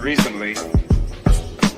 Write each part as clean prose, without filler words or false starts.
recently,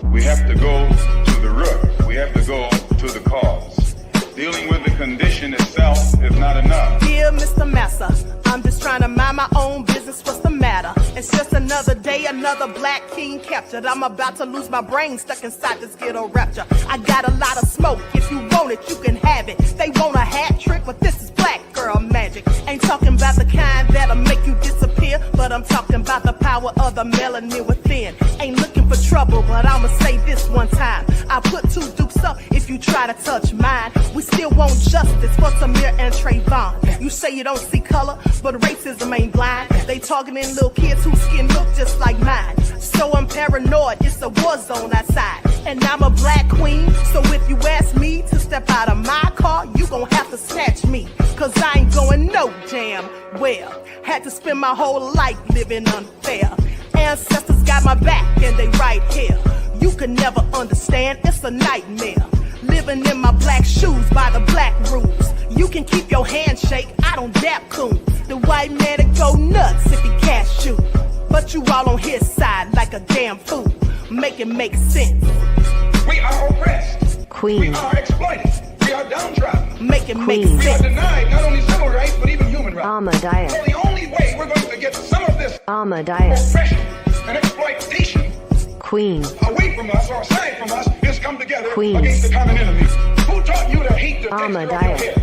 we have to go to the root. We have to go to the cause. Dealing with the condition itself is not enough. Dear Mr. Massa, I'm just trying to mind my own business. What's the matter? It's just another day, another black king captured. I'm about to lose my brain, stuck inside this ghetto rapture. I got a lot of smoke. If you want it, you can have it. They want a hat trick, but this is black girl magic. Ain't talking about the kind that'll make you disappear, but I'm talking about the power of the melanin within. Ain't looking for trouble, but I'ma say this one time. I put two dukes up if you try to touch mine. We still want justice for Samir and Trayvon. You say you don't see color, but racism ain't blind. They targeting little kids whose skin look just like mine. So I'm paranoid, it's a war zone outside. And I'm a black queen, so if you ask me to step out of my car, you gon' have to snatch me. Cause I ain't going no damn well. Had to spend my whole life living unfair. Ancestors got my back and they right here. You can never understand, it's a nightmare. Living in my black shoes by the black rules. You can keep your handshake, I don't dap coons. The white man that go nuts if he can't shoot. But you all on his side like a damn fool. Make it make sense. We are oppressed. Queen. We are exploited. We are downtrodden. Make it make We are sense. denied not only civil rights, but even human rights. Amadeus. So the only way we're going to get some of this Amadeus. oppression and exploitation Queen. away from us or aside from us is come together Queen. against the common enemy. Who taught you to hate the texture of your Amadeus. hair?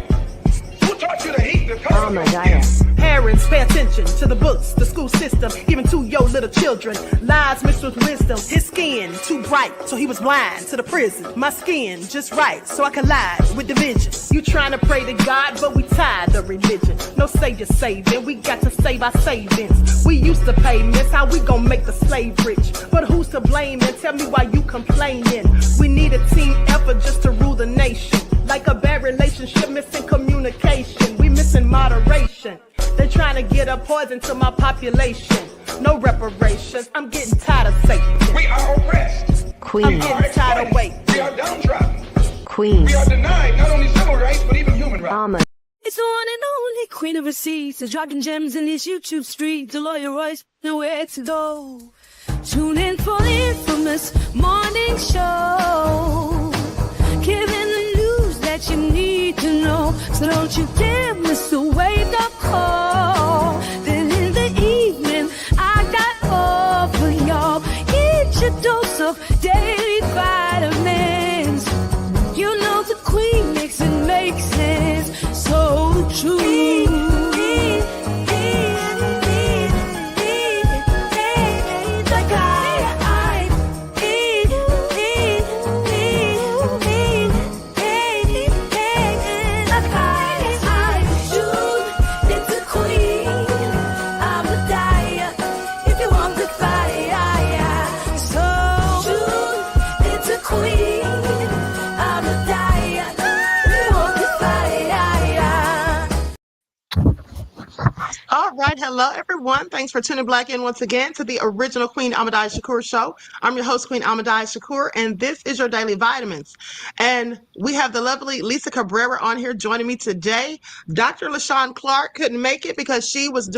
Who taught you to hate the color of your skin? Amadeus. Parents, pay attention to the books, the school system, even to your little children. Lies mixed with wisdom. His skin too bright, so he was blind to the prison. My skin just right, so I collide with division. You trying to pray to God, but we tired of religion. No savior saving, we got to save our savings. We used to pay miss, how we gon' make the slave rich? But who's to blame, and tell me why you complaining? We need a team effort just to rule the nation. Like a bad relationship, missing communication. We missing moderation. They're trying to get a poison to my population. No reparations. I'm getting tired of Satan. We are oppressed. I'm Queen. getting tired of waiting. We are downtrodden. Queen. We are denied not only civil rights, but even human rights. Amadeus. It's the one and only queen of receipts, the dropping gems in this YouTube street. The lawyer Royce, nowhere to go. Tune in for the infamous morning show, giving the news that you need to know. So don't you dare miss the wake-up call. Then in the evening, I got all for y'all. Get your dose of daily vitamins. You know the queen makes it make sense. So true. All right, hello everyone. Thanks for tuning back in once again to the original Queen Amadeus Shakur show. I'm your host, Queen Amadeus Shakur, and this is your Daily Vitamins. And we have the lovely Lisa Cabrera on here joining me today. Dr. LaShawn Clark couldn't make it because she was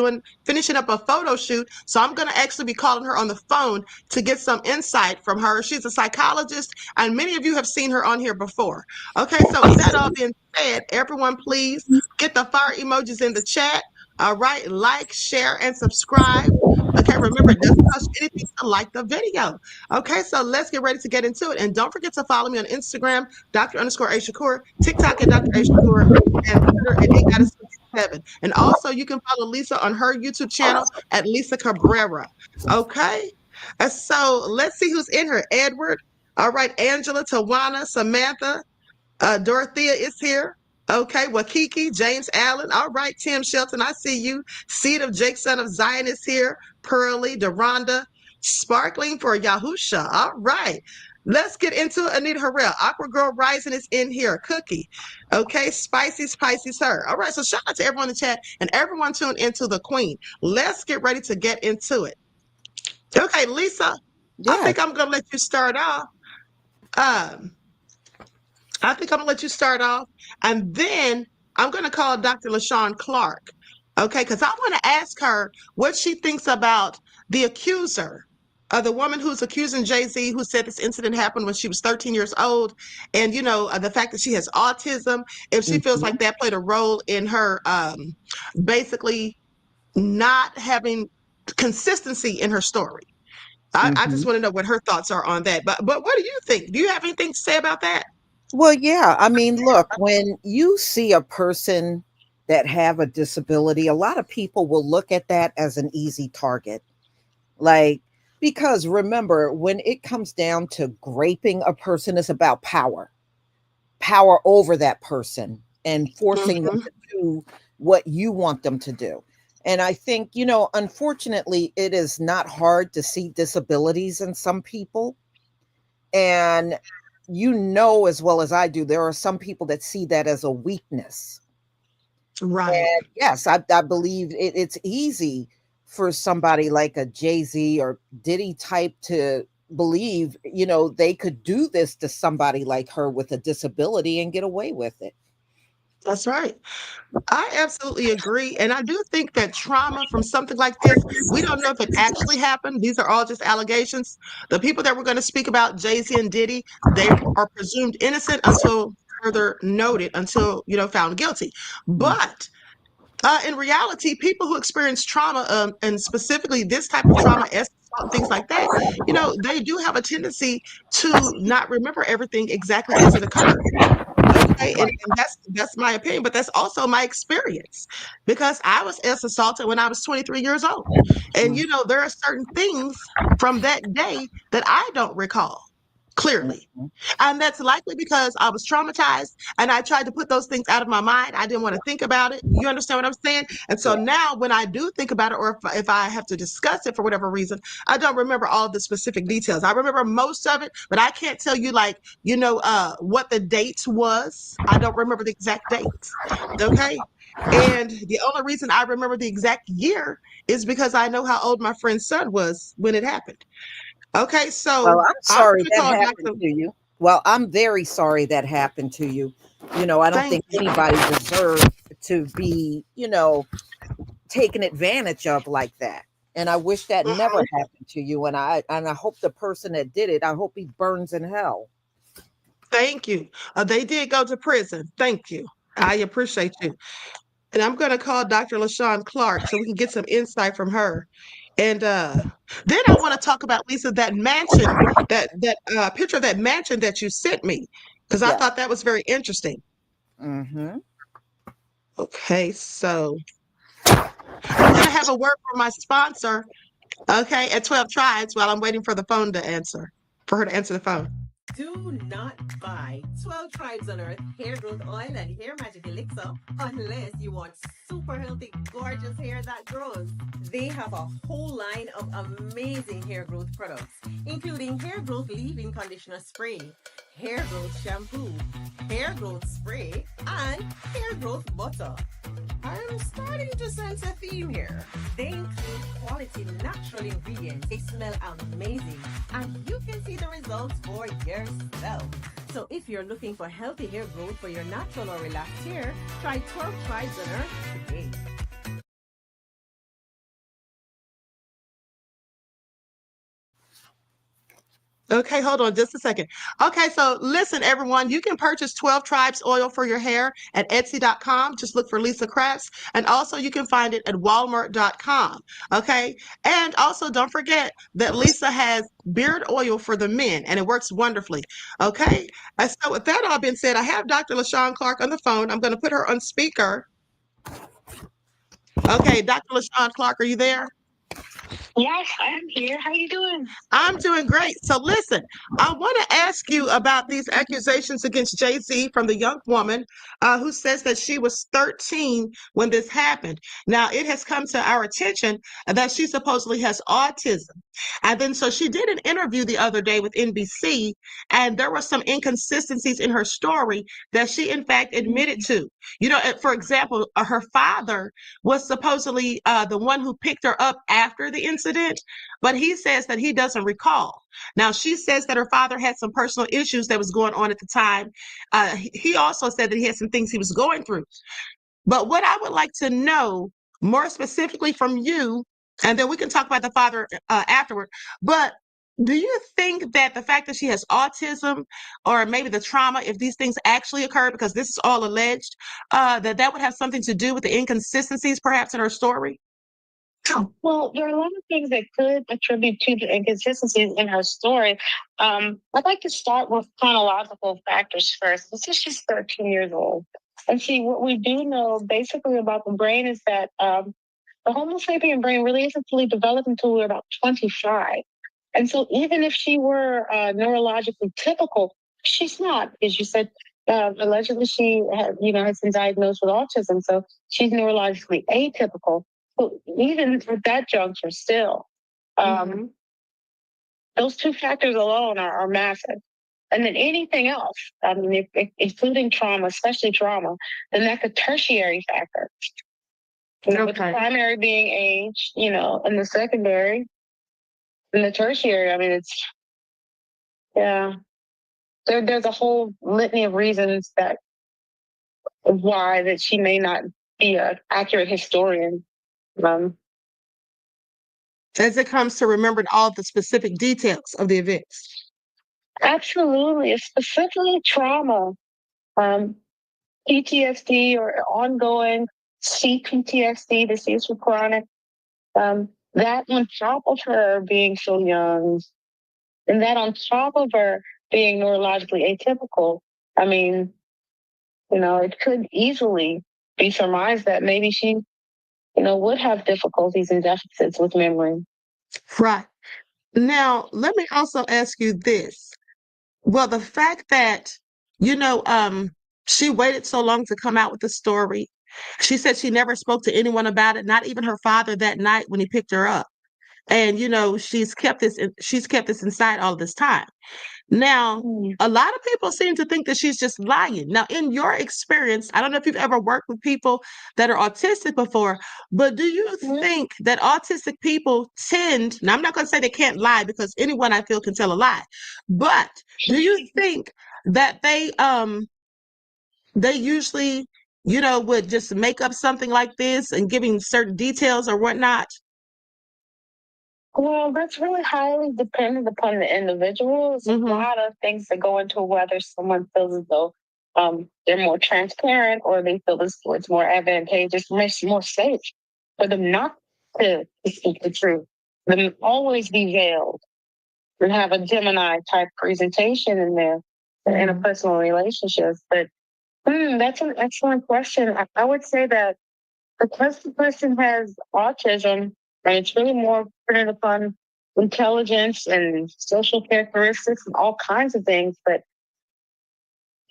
finishing up a photo shoot. So I'm going to actually be calling her on the phone to get some insight from her. She's a psychologist, and many of you have seen her on here before. Okay, so with that all being said, everyone please get the fire emojis in the chat. All right, like, share, and subscribe. Okay, remember, it doesn't cost you anything to like the video. Okay, so let's get ready to get into it. And don't forget to follow me on Instagram, Dr._A Shakur, TikTok at Dr. A Shakur, and Twitter at A7. And also, you can follow Lisa on her YouTube channel at Lisa Cabrera. Okay, so let's see who's in here. Edward. All right, Angela, Tawana, Samantha, Dorothea is here. Okay, Wakiki, James Allen. All right, Tim Shelton, I see you. Seed of Jake, son of Zion is here. Pearly, Deronda, Sparkling for Yahusha. All right, let's get into it. Anita Harrell, Aqua Girl Rising is in here. Cookie. Okay, Spicy Her. All right, so shout out to everyone in the chat and everyone tuned into the Queen. Let's get ready to get into it. Okay, Lisa, I think I'm going to let you start off. I think I'm going to let you start off, and then I'm going to call Dr. LaShawn Clark, okay, because I want to ask her what she thinks about the accuser, The woman who's accusing Jay-Z, who said this incident happened when she was 13 years old, and the fact that she has autism, if she feels Mhm, like that played a role in her basically not having consistency in her story. I just mhm. want to know what her thoughts are on that. But what do you think? Do you have anything to say about that? Well, yeah, I mean, look, when you see a person that have a disability, a lot of people will look at that as an easy target. Like, because remember, when it comes down to graping a person, it's about power over that person and forcing them Hmm. to do what you want them to do. And I think, unfortunately, it is not hard to see disabilities in some people. And as well as I do, there are some people that see that as a weakness. Right. And yes, I believe it's easy for somebody like a Jay-Z or Diddy type to believe, they could do this to somebody like her with a disability and get away with it. That's right. I absolutely agree. And I do think that trauma from something like this, we don't know if it actually happened. These are all just allegations. The people that we're going to speak about, Jay-Z and Diddy, they are presumed innocent until further noted, until, found guilty. Mm, But in reality, people who experience trauma, and specifically this type of trauma, as assault and things like that, they do have a tendency to not remember everything exactly as it occurred. Okay, and, right. and that's my opinion, but that's also my experience because I was assaulted when I was 23 years old. And Mm, there are certain things from that day that I don't recall clearly. mhm, And that's likely because I was traumatized and I tried to put those things out of my mind. I didn't want to think about it. You understand what I'm saying? And so yeah. now when I do think about it, or if I have to discuss it for whatever reason, I don't remember all the specific details. I remember most of it, but I can't tell you like, what the date was. I don't remember the exact date. Okay. And the only reason I remember the exact year is because I know how old my friend's son was when it happened. Okay, Well, so I'm I'm sorry going to that call happened Dr. to you. Well, I'm very sorry that happened to you. I don't Thank think anybody deserved to be, taken advantage of like that. And I wish that never you. happened to you. And I hope the person that did it, I hope he burns in hell. Thank you. They did go to prison. Thank you. I appreciate you. And I'm going to call Dr. LaShawn Clark so we can get some insight from her. And then I want to talk about Lisa that mansion, that picture of that mansion that you sent me, because I Yeah. thought that was very interesting. Hmm. Okay, so I'm going to have a word from my sponsor. Okay, at 12 tries while I'm waiting for the phone to answer, for her to answer the phone. Do not buy 12 Tribes on Earth hair growth oil and hair magic elixir unless you want super healthy, gorgeous hair that grows. They have a whole line of amazing hair growth products, including hair growth leave-in conditioner spray, hair growth shampoo, hair growth spray, and hair growth butter. I'm starting to sense a theme here. They include quality natural ingredients. They smell amazing, and you can see the results for yourself. So if you're looking for healthy hair growth for your natural or relaxed hair, try 12 Tribes on Earth today. Okay, hold on just a second. Okay, so listen, everyone, you can purchase 12 Tribes oil for your hair at Etsy.com. Just look for Lisa Crafts. And also, you can find it at Walmart.com. Okay, and also don't forget that Lisa has beard oil for the men, and it works wonderfully. Okay, and so with that all being said, I have Dr. LaShawn Clark on the phone. I'm going to put her on speaker. Okay, Dr. LaShawn Clark, are you there? Yes, I am here. How you doing? I'm doing great. So listen, I want to ask you about these accusations against Jay-Z from the young woman who says that she was 13 when this happened. Now, it has come to our attention that she supposedly has autism. And then so she did an interview the other day with NBC, and there were some inconsistencies in her story that she in fact admitted to. For example, her father was supposedly the one who picked her up after the incident, but he says that he doesn't recall. Now, she says that her father had some personal issues that was going on at the time. He also said that he had some things he was going through. But what I would like to know more specifically from you And then we can talk about the father afterward. But do you think that the fact that she has autism, or maybe the trauma, if these things actually occurred, because this is all alleged, that would have something to do with the inconsistencies perhaps in her story? Well, there are a lot of things that could attribute to the inconsistencies in her story. I'd like to start with chronological factors first. This is she's 13 years old. And see, what we do know basically about the brain is that the Homo sapien brain really isn't fully developed until we're about 25. And so even if she were neurologically typical, she's not, as you said. Allegedly, she has been diagnosed with autism, so she's neurologically atypical. But even at that juncture, still, those two factors alone are massive. And then anything else, I mean, including trauma, especially trauma, then that's a tertiary factor. With the primary being age, and the secondary and the tertiary, I mean, it's, yeah. There's a whole litany of reasons why that she may not be an accurate historian. As it comes to remembering all the specific details of the events. Absolutely, especially trauma, PTSD or ongoing CPTSD, disease for chronic. That on top of her being so young, and that on top of her being neurologically atypical, I mean, it could easily be surmised that maybe she, would have difficulties and deficits with memory. Right. Now, let me also ask you this. Well, the fact that, she waited so long to come out with the story. She said she never spoke to anyone about it, not even her father that night when he picked her up. And, she's kept this inside all this time. Now, a lot of people seem to think that she's just lying. Now, in your experience, I don't know if you've ever worked with people that are autistic before, but do you think that autistic people tend, now I'm not going to say they can't lie because anyone I feel can tell a lie, but do you think that they usually, would just make up something like this and giving certain details or whatnot? Well, that's really highly dependent upon the individual. There's a lot of things that go into whether someone feels as though they're more transparent, or they feel as though it's more advantageous, more safe for them not to speak the truth, them always be veiled and have a Gemini type presentation in there in a personal relationship. But that's an excellent question. I would say that because the person has autism, and it's really more dependent upon intelligence and social characteristics and all kinds of things, but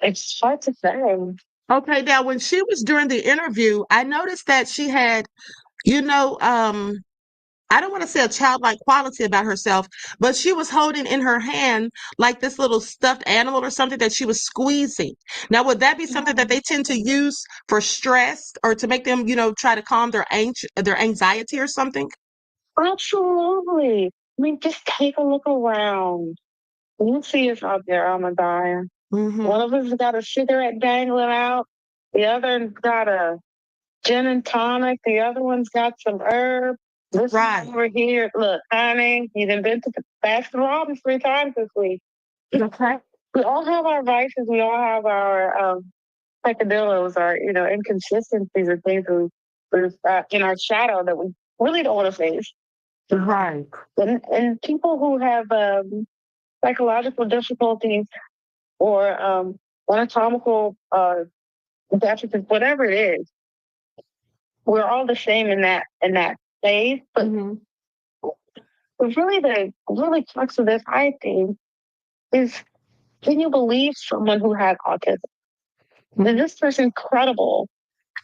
it's hard to say. Okay, now when she was during the interview, I noticed that she had, I don't want to say a childlike quality about herself, but she was holding in her hand like this little stuffed animal or something that she was squeezing. Now, would that be something that they tend to use for stress or to make them, try to calm their anxiety or something? Absolutely. I mean, just take a look around. You see us out there, Amadaya. One of us got a cigarette dangling out. The other's got a gin and tonic. The other one's got some herb. This over here, look, honey, you done been to the Baskin Robbins 3 times this week. Okay. We all have our vices. We all have our peccadillos, our inconsistencies, and things in our shadow that we really don't want to face. Right. And people who have psychological difficulties or anatomical deficits, whatever it is, we're all the same in that phase. But really, the really crux of this, I think, is: can you believe someone who has autism? Is this person credible?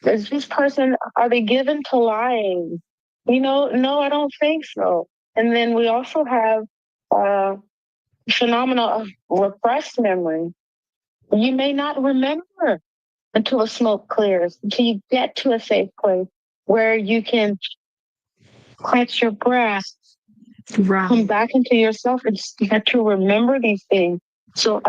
Is this person, are they given to lying? No, I don't think so. And then we also have phenomena of repressed memory. You may not remember until the smoke clears, until you get to a safe place where you can catch your breath, come back into yourself, and get to remember these things. So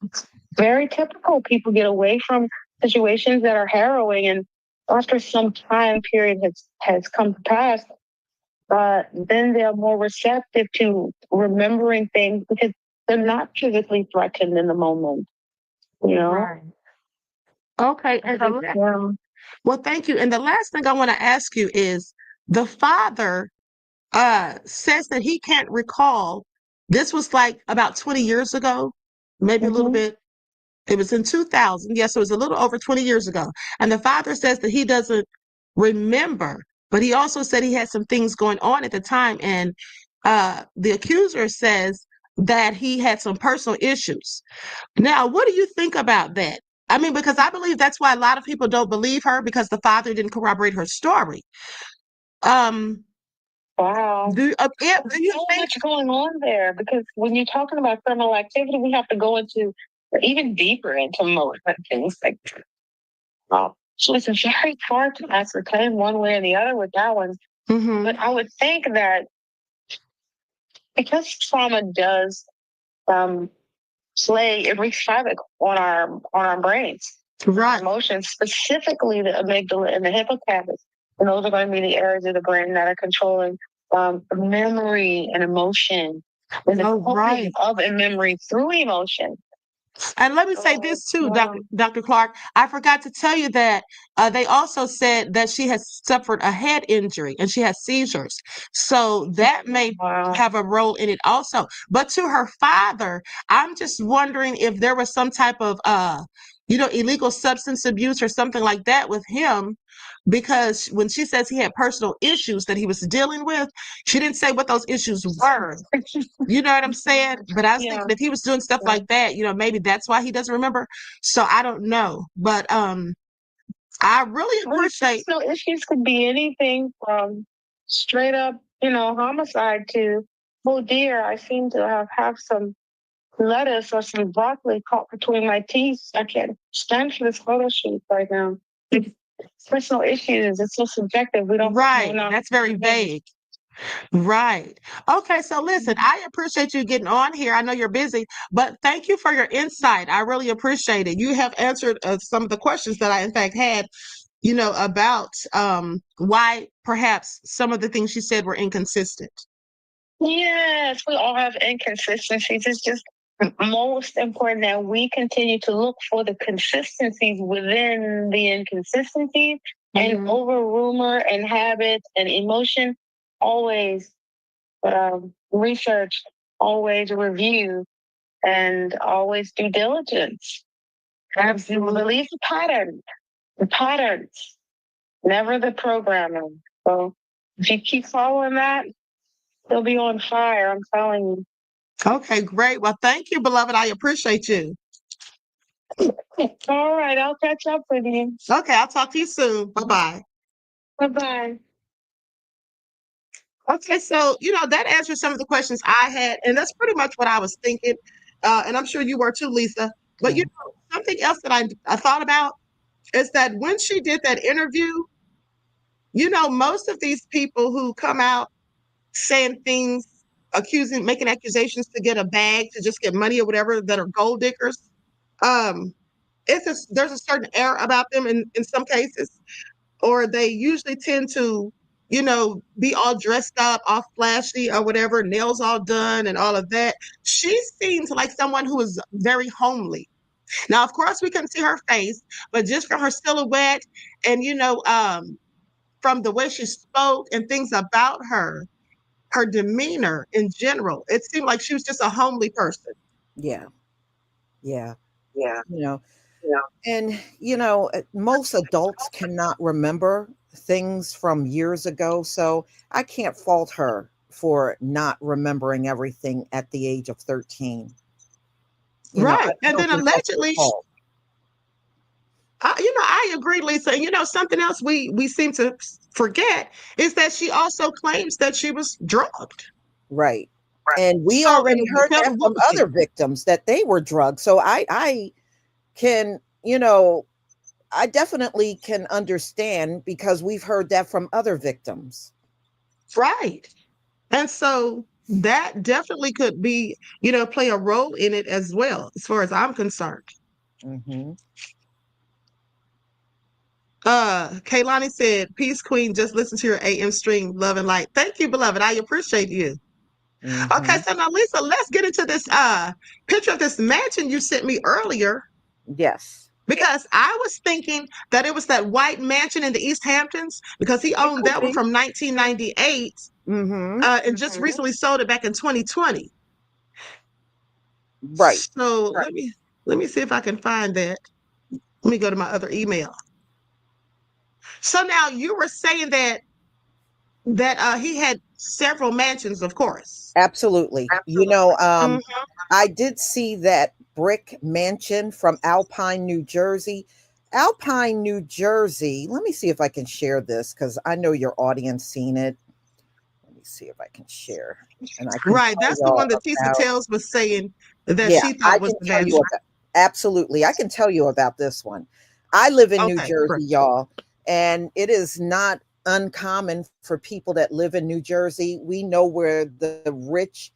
it's very typical. People get away from situations that are harrowing, and after some time period has come to pass, then they're more receptive to remembering things because they're not physically threatened in the moment, you know? Right. Okay. Well, thank you. And the last thing I want to ask you is the father says that he can't recall. This was like about 20 years ago, maybe a little bit. It was in 2000. Yes, it was a little over 20 years ago. And the father says that he doesn't remember, but he also said he had some things going on at the time. And the accuser says that he had some personal issues. Now, what do you think about that? I mean, because I believe that's why a lot of people don't believe her because the father didn't corroborate her story. Um, Wow. do There's you so think? much going on there because when you're talking about criminal activity, we have to go into even deeper into most things like so it's very hard to ascertain one way or the other with that one. Mhm. But I would think that because trauma does play, it wreaks havoc on our brains, Right. emotions, specifically the amygdala and the hippocampus. And those are going to be the areas of the brain that are controlling memory and emotion. And the Oh, coding right. of a memory through emotion. And let me say this too, Dr. Clark. I forgot to tell you that they also said that she has suffered a head injury and she has seizures. So that may have a role in it also. But to her father, I'm just wondering if there was some type of illegal substance abuse or something like that with him. Because when she says he had personal issues that he was dealing with, she didn't say what those issues were. You know what I'm saying? But I was thinking if he was doing stuff like that, maybe that's why he doesn't remember. So I don't know. But I really appreciate. No issues could be anything from straight up, homicide to, oh dear, I seem to have some lettuce or some broccoli caught between my teeth. I can't stand for this photo shoot right now. Personal issues, it's so subjective. We don't. Right. That's very vague. Right. Okay. So listen, I appreciate you getting on here. I know you're busy, but thank you for your insight. I really appreciate it. You have answered some of the questions that I, in fact, had, about why perhaps some of the things she said were inconsistent. Yes, we all have inconsistencies. It's just most important that we continue to look for the consistencies within the inconsistencies and over rumor and habit and emotion. Always research, always review, and always due diligence. Have to believe the patterns, never the programming. So if you keep following that, they'll be on fire. I'm telling you. Okay, great. Well, thank you, beloved. I appreciate you. All right, I'll catch up with you. Okay, I'll talk to you soon. Bye-bye. Bye-bye. Okay, so that answers some of the questions I had, and that's pretty much what I was thinking. And I'm sure you were too, Lisa. But something else that I thought about is that when she did that interview, most of these people who come out saying things, making accusations to get a bag, to just get money or whatever, that are gold diggers, there's a certain air about them in some cases, or they usually tend to, be all dressed up, all flashy or whatever, nails all done and all of that. She seems like someone who is very homely. Now, of course, we couldn't see her face, but just from her silhouette and, from the way she spoke and things about her demeanor in general, it seemed like she was just a homely person. Yeah. Yeah. Yeah. And, most adults cannot remember things from years ago. So I can't fault her for not remembering everything at the age of 13. Right. I And don't then think that's her allegedly, fault. I agree, Lisa. And something else we seem to forget is that she also claims that she was drugged. Right. And we So in already the heard defense that from movement, other victims that they were drugged. So I can, I definitely can understand because we've heard that from other victims. right? And so that definitely could be, play a role in it as well, as far as I'm concerned. Hmm. Kaylani said, "Peace, Queen. Just listen to your AM stream. Love and light. Thank you, beloved. I appreciate you." Okay, Mhm. so now, Lisa, let's get into this picture of this mansion you sent me earlier Yes. because I was thinking that it was that white mansion in the East Hamptons because he It owned could that one be. from 1998 Mhm. and just recently sold it back in 2020. Right. So let me see if I can find that. Let me go to my other email. So now you were saying that he had several mansions, of course. Absolutely. Mhm. I did see that brick mansion from Alpine, New Jersey. Alpine, New Jersey. Let me see if I can share this because I know your audience seen it. Let me see if I can share. And I can Right, tell that's the one y'all that Tisa about, Tells was saying that yeah, she I thought was can the tell you mansion. about, absolutely. I can tell you about this one. I live in New Okay, Jersey, great. y'all, and it is not uncommon for people that live in New Jersey. We know where the rich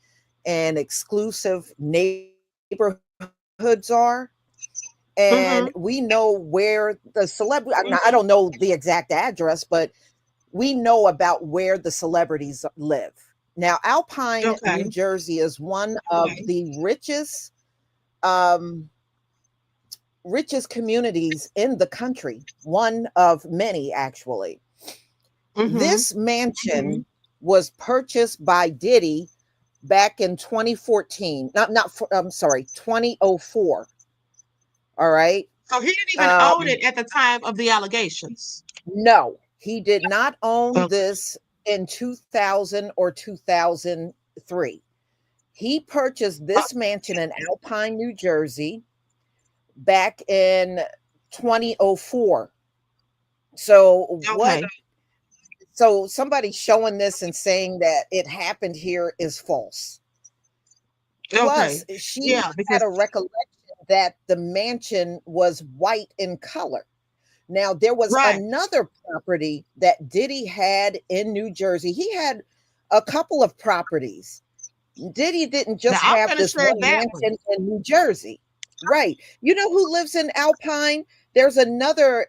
and exclusive neighborhoods are, and Mm-hmm. we know where the celebrity, I don't know the exact address, but we know about where the celebrities live. Now, Alpine, New Okay. Jersey is one of the um, richest communities in the country, one of many actually. Mm-hmm. This mansion was purchased by Diddy back in 2014. I'm sorry, 2004. All right. So he didn't even own Um, it at the time of the allegations. no, he did not own Okay. this in 2000 or 2003. He purchased Uh, this mansion in Alpine, New Jersey back in 2004. So what, okay. so somebody showing this and saying that it happened here is false. Plus, Okay. she Yeah, had because a recollection that the mansion was white in color. Now, there was right. another property that Diddy had in New Jersey. He had a couple of properties. Diddy didn't Now just I'm have gonna this share one that one. mansion in New Jersey. Right. You know who lives in Alpine? There's another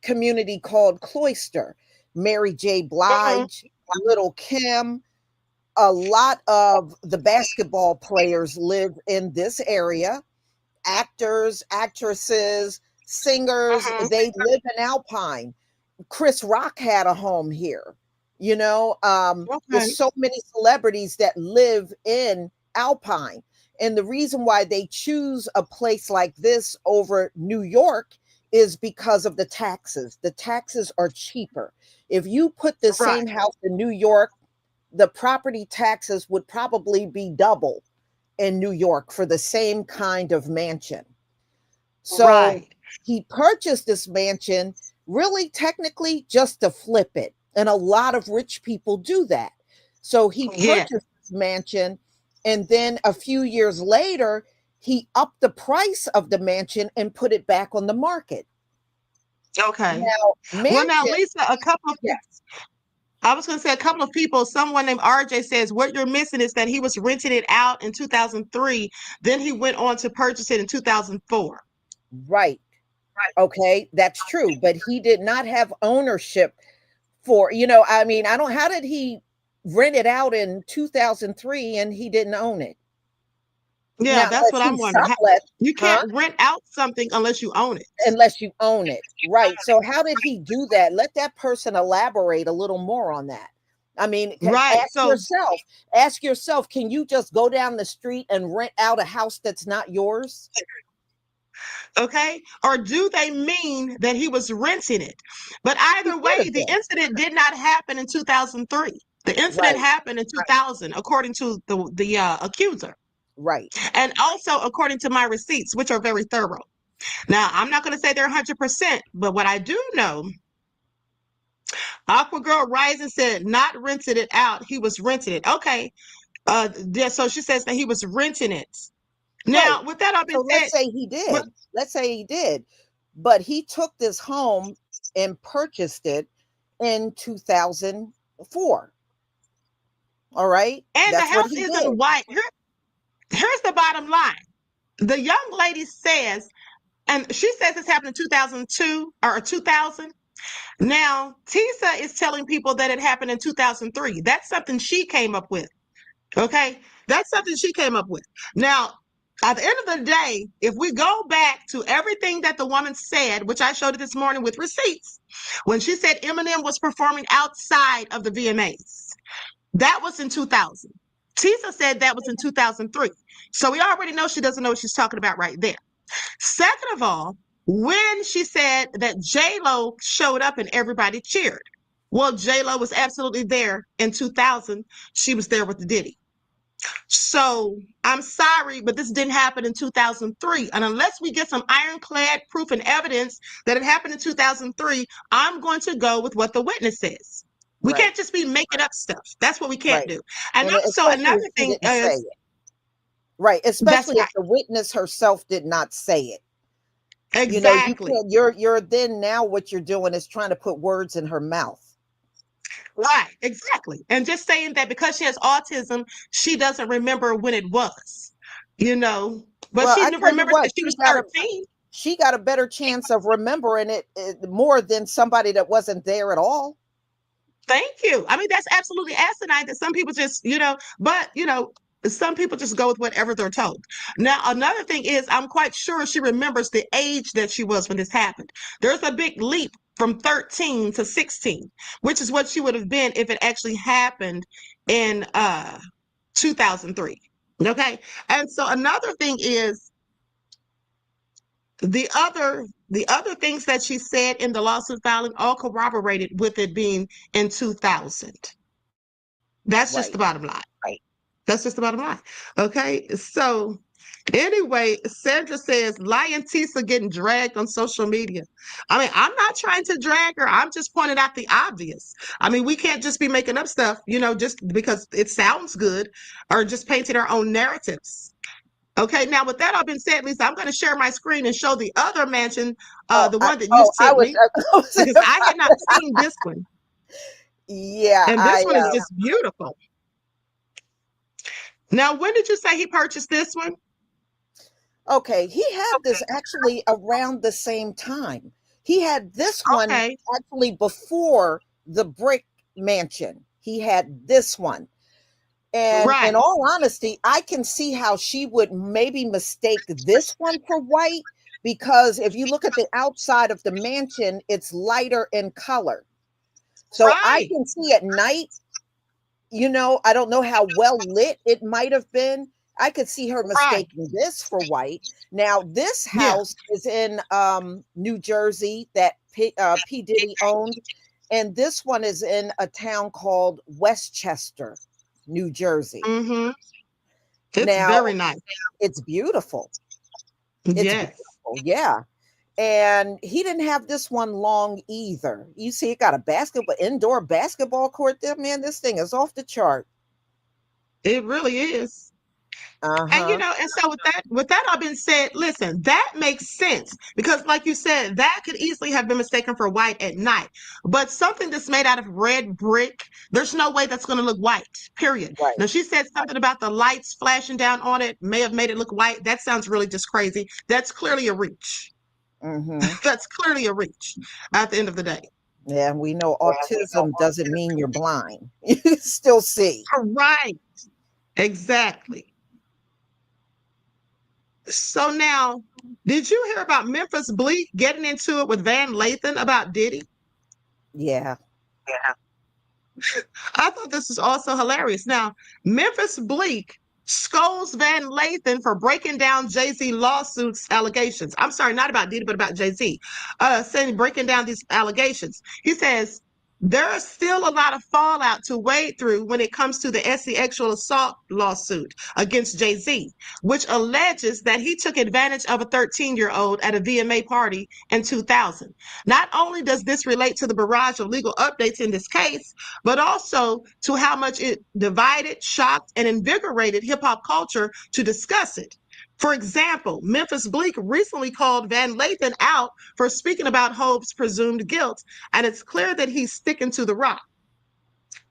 community called Cloister. Mary J. Mm-hmm. Blige, Little Kim, a lot of the basketball players live in this area. Actors, actresses, singers, Mm-hmm. they live in Alpine. Chris Rock had a home here. There's Okay. so many celebrities that live in Alpine. And the reason why they choose a place like this over New York is because of the taxes. The taxes are cheaper. If you put the Right. same house in New York, the property taxes would probably be double in New York for the same kind of mansion. So Right. he purchased this mansion really technically just to flip it. And a lot of rich people do that. So he Yeah. purchased this mansion. And then a few years later, he upped the price of the mansion and put it back on the market. Okay. Now, Well, now, mansion, Lisa, a couple of yeah, I was going to say a couple of people, someone named RJ says, what you're missing is that he was renting it out in 2003. Then he went on to purchase it in 2004. right. Okay, that's true. But he did not have ownership for, I mean, I don't, how did he rent it out in 2003 and he didn't own it? Yeah, Now, that's unless what he I'm wondering. sublet, You huh? can't rent out something unless you own it. Unless you own it. Right. So how did he do that? Let that person elaborate a little more on that. I mean, Right. So, ask yourself, can you just go down the street and rent out a house that's not yours? okay. Or do they mean that he was renting it? But He either could way, have the been. incident did not happen in 2003. The incident Right, happened in 2000, according to the accuser. right. And also according to my receipts, which are very thorough. Now, I'm not going to say they're 100%, but what I do know, Aqua Girl Rising said not rented it out. He was renting it. Okay. Yeah, so she says that he was renting it. Right. Now, with that all being So let's said, say he what, did. Let's say he did. But he took this home and purchased it in 2004. All right. and the That's what house he isn't did. white. Here's the bottom line. The young lady says, And she says this happened in 2002 or 2000. Now, Tisa is telling people that it happened in 2003. That's something she came up with. Okay. That's something she came up with. Now, at the end of the day, if we go back to everything that the woman said, which I showed it this morning with receipts, when she said Eminem was performing outside of the VMAs, that was in 2000. Tisa said that was in 2003. So we already know she doesn't know what she's talking about right there. Second of all, when she said that J-Lo showed up and everybody cheered, well, J-Lo was absolutely there in 2000. She was there with the Diddy. So I'm sorry, but this didn't happen in 2003. And unless we get some ironclad proof and evidence that it happened in 2003, I'm going to go with what the witness says. We Right. can't just be making up stuff. That's what we can't Right. do. And And also especially another if she thing didn't say is it. Right. that's Especially if right. the witness herself did not say it. You know, you Exactly. can't, you're then now what you're doing is trying to put words in her mouth. Right, exactly. And just saying that because she has autism, she doesn't remember when it was, you know, but Well, she I tell you remembers what, that she was 13. she got a better chance of remembering it more than somebody that wasn't there at all. Thank you. I mean, that's absolutely asinine that some people just, but, some people just go with whatever they're told. Now, another thing is, I'm quite sure she remembers the age that she was when this happened. There's a big leap from 13 to 16, which is what she would have been if it actually happened in 2003. Okay. And so another thing is the other things that she said in the lawsuit filing all corroborated with it being in 2000. That's just Right. the bottom line. Right. That's just the bottom line. Okay. So anyway, Sandra says Lion Tisa getting dragged on social media. I mean, I'm not trying to drag her. I'm just pointing out the obvious. I mean, we can't just be making up stuff, just because it sounds good or just painting our own narratives. Okay, now with that all been said, Lisa, I'm going to share my screen and show the other mansion, the one that you I sent was, me, because I had not seen this one. yeah, And this one is just beautiful. Now, when did you say he purchased this one? okay, he had this actually around the same time. He had this one Okay. actually before the brick mansion. He had this one. And in Right. all honesty, I can see how she would maybe mistake this one for white, because if you look at the outside of the mansion, it's lighter in color. So I Right. can see at night, I don't know how well lit it might have been. I could see her Right. mistaking this for white. Now, this Yeah. house is in New Jersey that P. Diddy owned. And this one is in a town called Westchester, New Jersey. Mm-hmm. It's Now, very nice. it's beautiful. It's Yes. beautiful, yeah. And he didn't have this one long either. You see, it got a indoor basketball court there. Man, this thing is off the chart. It really is. And Uh-huh. and so with that all being said, listen, that makes sense because, like you said, that could easily have been mistaken for white at night. But something that's made out of red brick, there's no way that's going to look white. Period. Right. Now she said something about the lights flashing down on it may have made it look white. That sounds really just crazy. That's clearly a reach. Mm-hmm. That's clearly a reach. At the end of the day, Yeah, we know autism doesn't mean you're blind. You still see. right? Exactly. So now, did you hear about Memphis Bleak getting into it with Van Lathan about Diddy? Yeah. I thought this was also hilarious. Now, Memphis Bleak scolds Van Lathan for breaking down Jay-Z lawsuits allegations. I'm sorry, not about Diddy, but about Jay-Z. Saying breaking down these allegations. He says there is still a lot of fallout to wade through when it comes to the sexual assault lawsuit against Jay-Z, which alleges that he took advantage of a 13-year-old at a VMA party in 2000. Not only does this relate to the barrage of legal updates in this case, but also to how much it divided, shocked, and invigorated hip hop culture to discuss it. For example, Memphis Bleak recently called Van Lathan out for speaking about Hope's presumed guilt, and it's clear that he's sticking to the rock.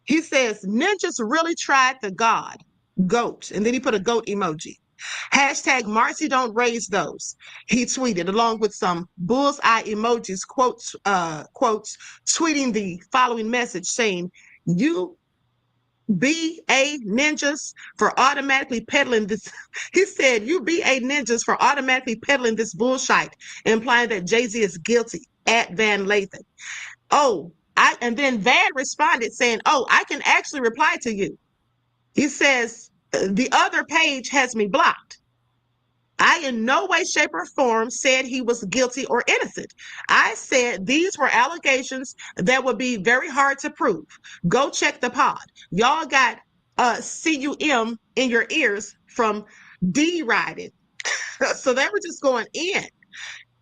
He says, ninjas really tried the GOAT, and then he put a goat emoji. Hashtag Marcy don't raise those. He tweeted along with some bullseye emojis, quotes, tweeting the following message saying, "You BA ninjas for automatically peddling this." He said, "You BA ninjas for automatically peddling this bullshit," implying that Jay-Z is guilty at Van Lathan. And then Van responded saying, "Oh, I can actually reply to you." He says, "The other page has me blocked. I in no way, shape, or form said he was guilty or innocent. I said these were allegations that would be very hard to prove. Go check the pod. Y'all got CUM in your ears from D-Riding." So they were just going in.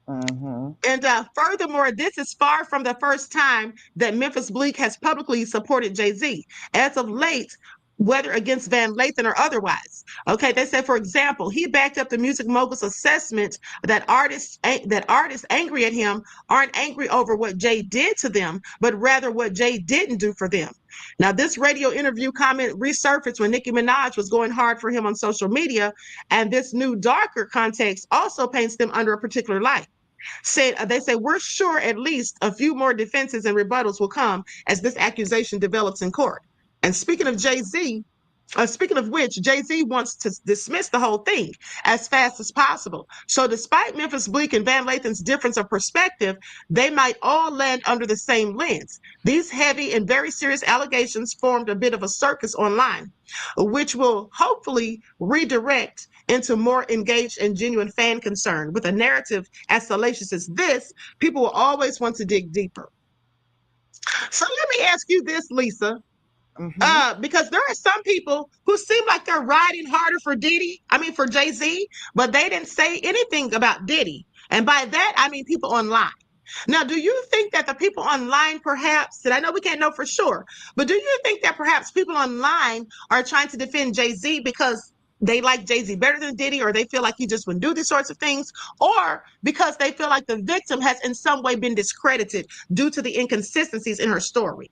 And furthermore, this is far from the first time that Memphis Bleak has publicly supported Jay-Z. As of late, whether against Van Lathan or otherwise. Okay, they said, for example, he backed up the music mogul's assessment that artists angry at him aren't angry over what Jay did to them, but rather what Jay didn't do for them. Now, this radio interview comment resurfaced when Nicki Minaj was going hard for him on social media, and this new darker context also paints them under a particular light. They say, "We're sure at least a few more defenses and rebuttals will come as this accusation develops in court." And speaking of Jay-Z, speaking of which, Jay-Z wants to dismiss the whole thing as fast as possible. So despite Memphis Bleak and Van Lathan's difference of perspective, they might all land under the same lens. These heavy and very serious allegations formed a bit of a circus online, which will hopefully redirect into more engaged and genuine fan concern. With a narrative as salacious as this, people will always want to dig deeper. So let me ask you this, Lisa. Because there are some people who seem like they're riding harder for for Jay-Z, but they didn't say anything about Diddy. And by that, I mean people online. Now, do you think that the people online perhaps, and I know we can't know for sure, but do you think that perhaps people online are trying to defend Jay-Z because they like Jay-Z better than Diddy, or they feel like he just wouldn't do these sorts of things, or because they feel like the victim has in some way been discredited due to the inconsistencies in her story?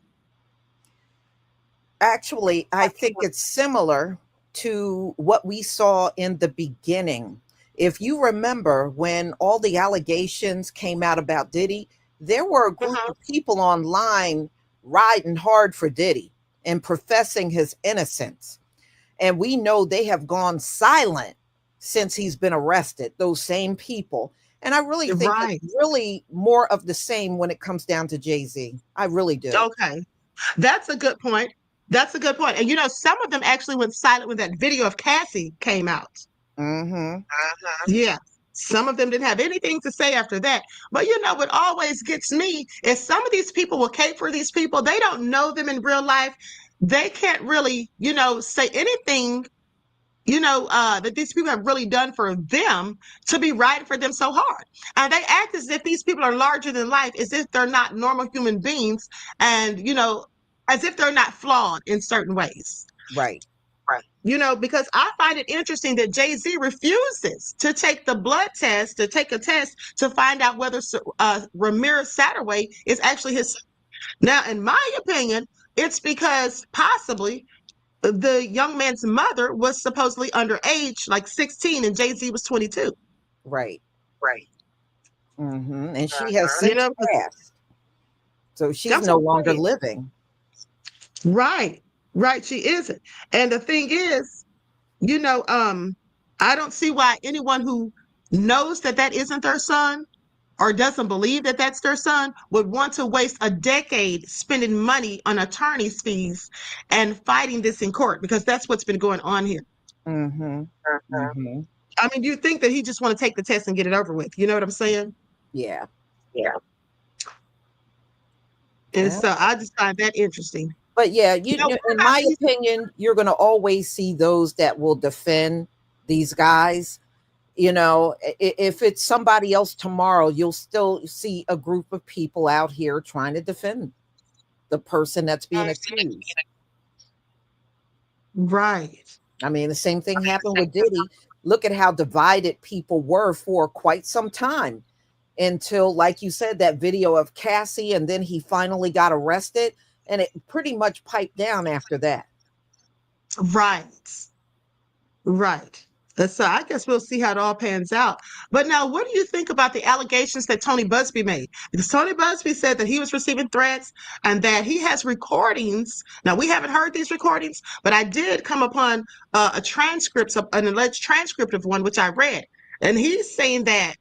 Actually, I think it's similar to what we saw in the beginning. If you remember when all the allegations came out about Diddy, there were a group of people online riding hard for Diddy and professing his innocence. And we know they have gone silent since he's been arrested, those same people. And I really think it's really more of the same when it comes down to Jay-Z. I really do. Okay. That's a good point. That's a good point. And some of them actually went silent when that video of Cassie came out. Yeah. Some of them didn't have anything to say after that. But what always gets me is some of these people will cape for these people. They don't know them in real life. They can't really, say anything, that these people have really done for them to be riding for them so hard. And they act as if these people are larger than life, as if they're not normal human beings, and, as if they're not flawed in certain ways. Right. Because I find it interesting that Jay-Z refuses to take the blood test, to take a test to find out whether Ramirez Satterway is actually his. Now, in my opinion, it's because possibly the young man's mother was supposedly underage, like 16, and Jay-Z was 22. Right. And she has since passed. So she's no longer living. Right. She isn't. And the thing is, I don't see why anyone who knows that isn't their son or doesn't believe that that's their son would want to waste a decade spending money on attorney's fees and fighting this in court, because that's what's been going on here. I mean, you think that he just want to take the test and get it over with. You know what I'm saying? Yeah. And so I just find that interesting. But yeah, in my opinion, you're going to always see those that will defend these guys. If it's somebody else tomorrow, you'll still see a group of people out here trying to defend the person that's being accused. Right. I mean, the same thing happened with Diddy. Look at how divided people were for quite some time until, like you said, that video of Cassie, and then he finally got arrested. And it pretty much piped down after that. Right. So I guess we'll see how it all pans out. But now, what do you think about the allegations that Tony Busby made? Because Tony Busby said that he was receiving threats and that he has recordings. Now, we haven't heard these recordings, but I did come upon a transcript, an alleged transcript of one, which I read. And he's saying that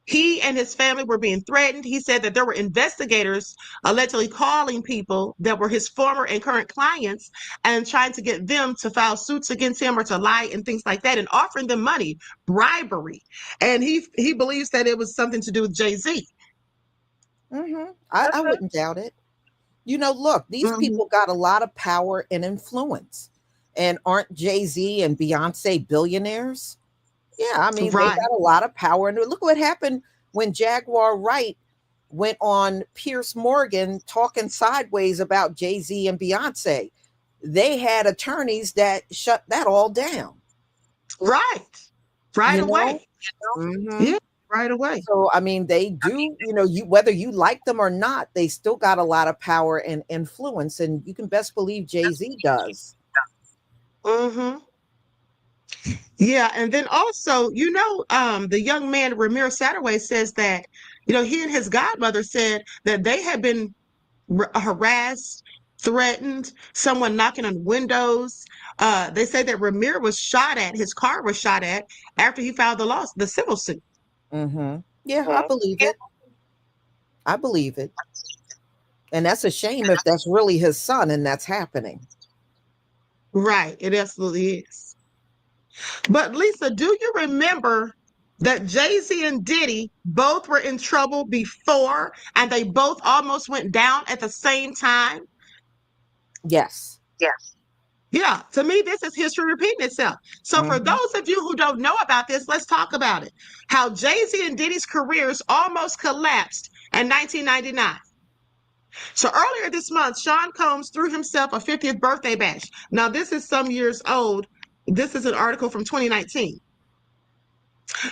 he and his family were being threatened. He said that there were investigators allegedly calling people that were his former and current clients and trying to get them to file suits against him or to lie and things like that and offering them money, bribery. And he believes that it was something to do with Jay-Z. I wouldn't doubt it. Look, these people got a lot of power and influence. And aren't Jay-Z and Beyonce billionaires? Yeah, I mean, they got a lot of power. And look what happened when Jaguar Wright went on Piers Morgan talking sideways about Jay-Z and Beyonce. They had attorneys that shut that all down. Right away. Yeah, right away. So, I mean, they do, whether you like them or not, they still got a lot of power and influence. And you can best believe Jay-Z does. Yeah, and then also, the young man Ramir Satterway says that, he and his godmother said that they had been harassed, threatened, someone knocking on windows. They say that Ramir was shot at, his car was shot at after he filed the civil suit. Yeah, I believe it. I believe it. And that's a shame if that's really his son and that's happening. Right, it absolutely is. But Lisa, do you remember that Jay-Z and Diddy both were in trouble before and they both almost went down at the same time? Yes. Yeah, to me, this is history repeating itself. So for those of you who don't know about this, let's talk about it. How Jay-Z and Diddy's careers almost collapsed in 1999. So earlier this month, Sean Combs threw himself a 50th birthday bash. Now, this is some years old. This is an article from 2019.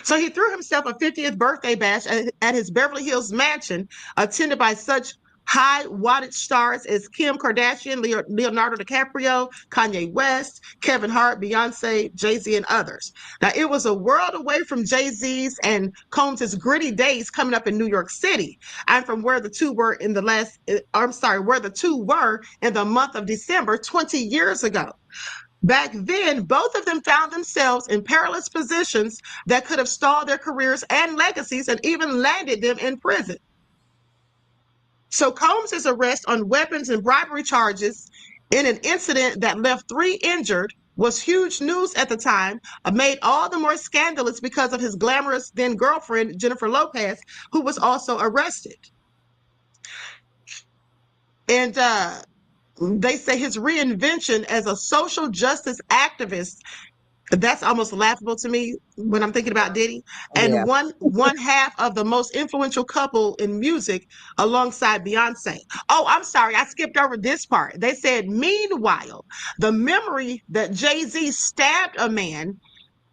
So he threw himself a 50th birthday bash at his Beverly Hills mansion, attended by such high wattage stars as Kim Kardashian, Leonardo DiCaprio, Kanye West, Kevin Hart, Beyonce, Jay-Z, and others. Now, it was a world away from Jay-Z's and Combs' gritty days coming up in New York City, and from where the two were in the month of December 20 years ago. Back then, both of them found themselves in perilous positions that could have stalled their careers and legacies and even landed them in prison. So Combs' arrest on weapons and bribery charges in an incident that left 3 injured was huge news at the time, made all the more scandalous because of his glamorous then girlfriend, Jennifer Lopez, who was also arrested. And they say his reinvention as a social justice activist, that's almost laughable to me when I'm thinking about Diddy. And one half of the most influential couple in music alongside Beyonce. Oh, I'm sorry, I skipped over this part. They said, meanwhile, the memory that Jay-Z stabbed a man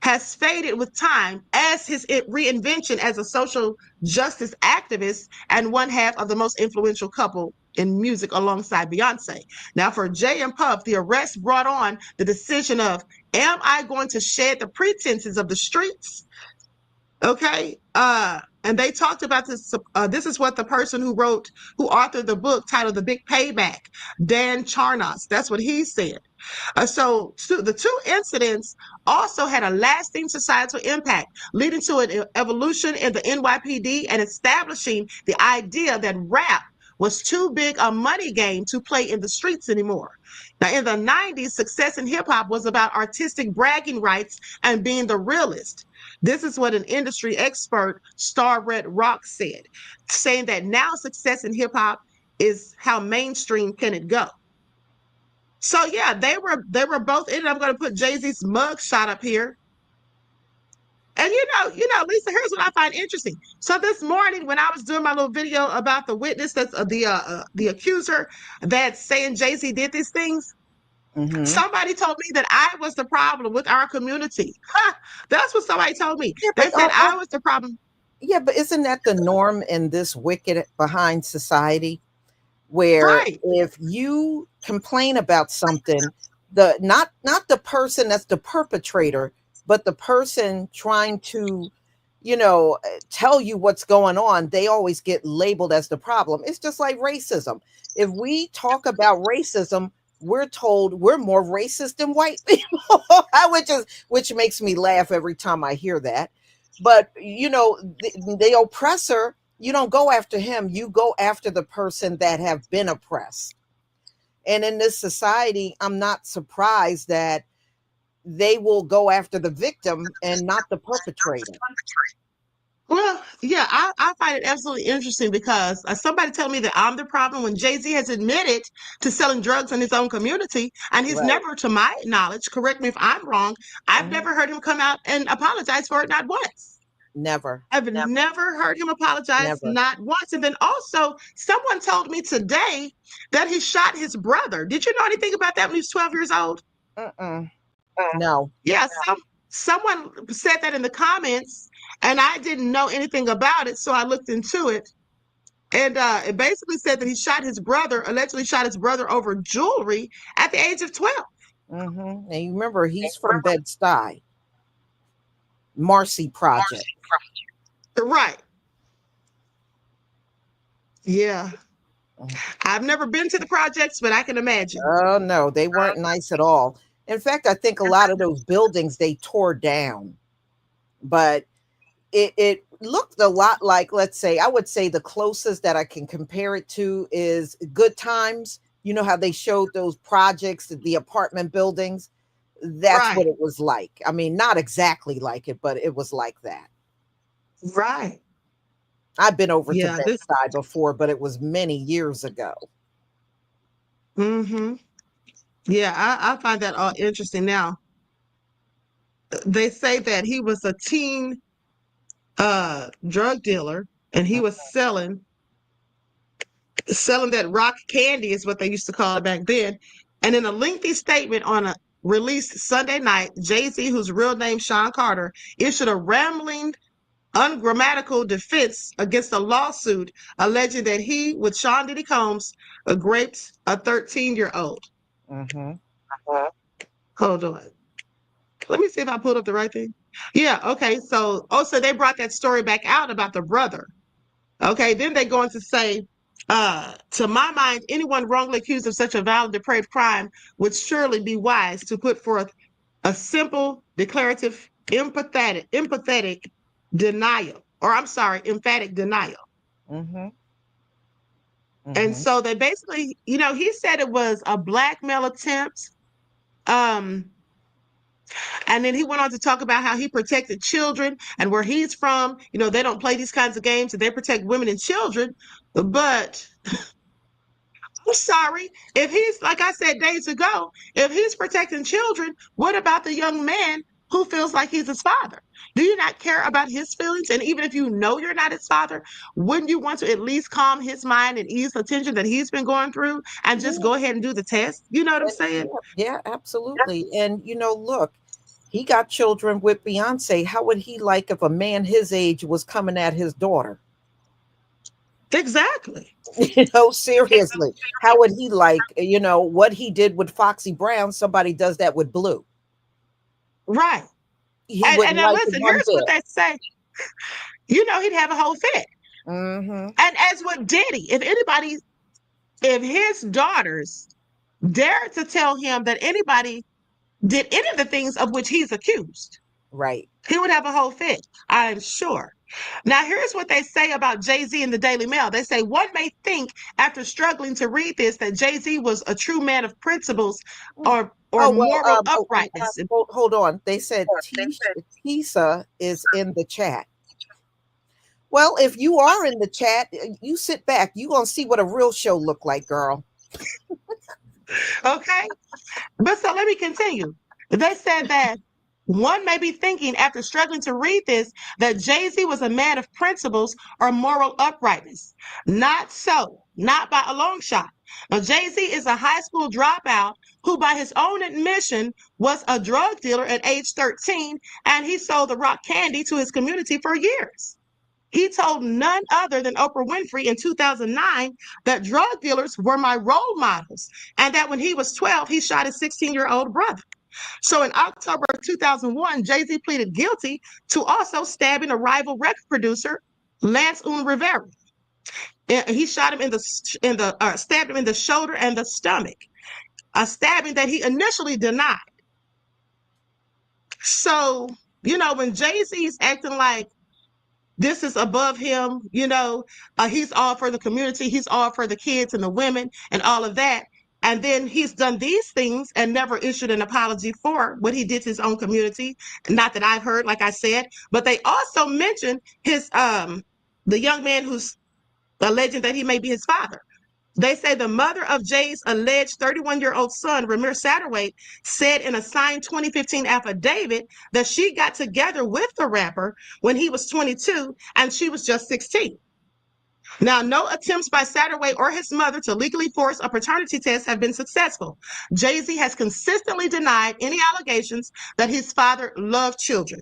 has faded with time as his reinvention as a social justice activist and one half of the most influential couple in music alongside Beyonce. Now, for Jay and Puff, the arrest brought on the decision of, am I going to shed the pretenses of the streets? Okay. And they talked about this. This is what the person who authored the book titled The Big Payback, Dan Charnas, that's what he said. So the 2 incidents also had a lasting societal impact, leading to an evolution in the NYPD and establishing the idea that rap was too big a money game to play in the streets anymore. Now, in the 90s, success in hip hop was about artistic bragging rights and being the realest. This is what an industry expert, Star Red Rock, said, saying that now success in hip hop is how mainstream can it go. So yeah, they were both in it. I'm going to put Jay-Z's mug shot up here. And Lisa, here's what I find interesting. So this morning, when I was doing my little video about the witness, that's the accuser that's saying Jay-Z did these things, somebody told me that I was the problem with our community. That's what somebody told me. They said I was the problem. Yeah, but isn't that the norm in this wicked behind society? Where if you complain about something, not the person that's the perpetrator but the person trying to, tell you what's going on, they always get labeled as the problem. It's just like racism. If we talk about racism, we're told we're more racist than white people, which makes me laugh every time I hear that. But the oppressor, you don't go after him, you go after the person that have been oppressed. And in this society, I'm not surprised that they will go after the victim and not the perpetrator. Well, yeah, I find it absolutely interesting because somebody told me that I'm the problem when Jay-Z has admitted to selling drugs in his own community. And he's Right. never, to my knowledge, correct me if I'm wrong, I've Mhm. never heard him come out and apologize for it, not once. Never. I've never heard him apologize, Never. not once. And then also, someone told me today that he shot his brother. Did you know anything about that when he was 12 years old? No. Yeah, someone said that in the comments, and I didn't know anything about it, so I looked into it. And it basically said that he allegedly shot his brother over jewelry at the age of 12. And you remember, he's from Bed-Stuy, Marcy Project. Right. Yeah. Mhm. I've never been to the projects, but I can imagine. Oh no, they weren't nice at all. In fact, I think a lot of those buildings they tore down, but it looked a lot like, let's say, I would say the closest that I can compare it to is Good Times. You know how they showed those projects, the apartment buildings? That's what Right. it was like. I mean, not exactly like it, but it was like that. Right. I've been over to Yeah. Bed-Stuy before, but it was many years ago. Mm-hmm. Yeah, I find that all interesting. Now, they say that he was a teen drug dealer and he was selling that rock candy is what they used to call it back then. And in a lengthy statement on a released Sunday night, Jay-Z, whose real name Sean Carter, issued a rambling, ungrammatical defense against a lawsuit alleging that he, with Sean Diddy Combs, raped a 13-year-old. Mm-hmm. Hold on. Let me see if I pulled up the right thing. Yeah, okay. So they brought that story back out about the brother. Okay, then they go on to say, to my mind, anyone wrongly accused of such a violent, depraved crime would surely be wise to put forth a simple, declarative, emphatic denial, or I'm sorry, emphatic denial. Mm-hmm. And Mm-hmm. so they basically, he said it was a blackmail attempt. Um, And then he went on to talk about how he protected children and where he's from. They don't play these kinds of games and they protect women and children. But I'm sorry, if he's, like I said days ago, if he's protecting children, what about the young man who feels like he's his father? Do you not care about his feelings? And even if you know you're not his father, wouldn't you want to at least calm his mind and ease the tension that he's been going through and just Yeah. go ahead and do the test? You know what I'm And saying? yeah, absolutely. And look, he got children with Beyonce. How would he like if a man his age was coming at his daughter? Exactly. Seriously. How would he like, what he did with Foxy Brown? Somebody does that with Blue. Right. He And wouldn't now like it listen, one here's what bit. they say. He'd have a whole fit. Mm-hmm. And as with Diddy, if his daughters dare to tell him that anybody did any of the things of which he's accused, Right. he would have a whole fit, I'm sure. Now, here's what they say about Jay-Z in the Daily Mail. They say, one may think after struggling to read this that Jay-Z was a true man of principles or Oh, moral well, uprightness. hold on. They said Tisa is in the chat. Well, if you are in the chat, you sit back. You gonna see what a real show look like, girl. Okay? But so let me continue. They said that one may be thinking after struggling to read this that Jay-Z was a man of principles or moral uprightness. Not so, not by a long shot. Now, Jay-Z is a high school dropout who, by his own admission, was a drug dealer at age 13, and he sold the rock candy to his community for years. He told none other than Oprah Winfrey in 2009 that drug dealers were my role models and that when he was 12, he shot his 16-year-old brother. So in October of 2001, Jay-Z pleaded guilty to also stabbing a rival record producer, Lance Rivera. He shot him stabbed him in the shoulder and the stomach, a stabbing that he initially denied. So, when Jay-Z's acting like this is above him, he's all for the community, he's all for the kids and the women and all of that. And then he's done these things and never issued an apology for what he did to his own community. Not that I've heard, like I said, but they also mentioned the young man who's alleging that he may be his father. They say the mother of Jay's alleged 31-year-old son, Ramir Satterwhite, said in a signed 2015 affidavit that she got together with the rapper when he was 22 and she was just 16. Now, no attempts by Satterwhite or his mother to legally force a paternity test have been successful. Jay-Z has consistently denied any allegations that his father loved children.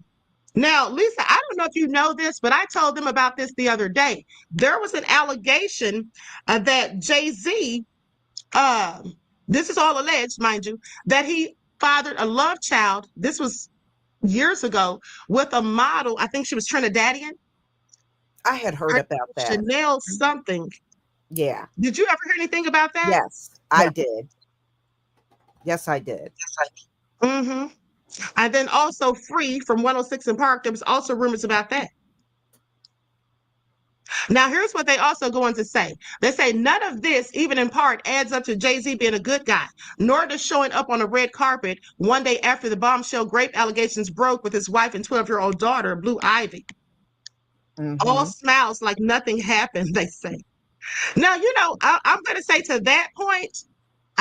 Now, Lisa, I don't know if you know this, but I told them about this the other day. There was an allegation that Jay-Z, this is all alleged, mind you, that he fathered a love child. This was years ago with a model. I think she was Trinidadian. I had heard about that. Chanel something. Yeah. Did you ever hear anything about that? Yes, I did. Yes, I did. Mm-hmm. And then also Free from 106 and Park, there was also rumors about that. Now, here's what they also go on to say. They say none of this, even in part, adds up to Jay-Z being a good guy, nor does showing up on a red carpet one day after the bombshell rape allegations broke with his wife and 12-year-old daughter, Blue Ivy. Mm-hmm. All smiles like nothing happened, they say. Now, I'm going to say to that point,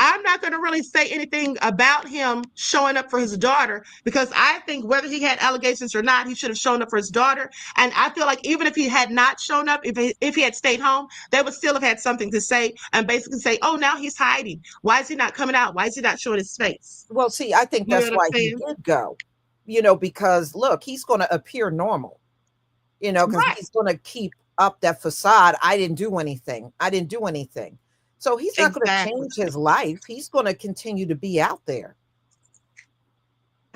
I'm not going to really say anything about him showing up for his daughter, because I think whether he had allegations or not, he should have shown up for his daughter. And I feel like even if he had not shown up, if he had stayed home, they would still have had something to say and basically say, oh, now he's hiding. Why is he not coming out? Why is he not showing his face? Well, see, I think that's why he did go, because look, he's going to appear normal, because he's going to keep up that facade. I didn't do anything. So he's not going to change his life. He's going to continue to be out there.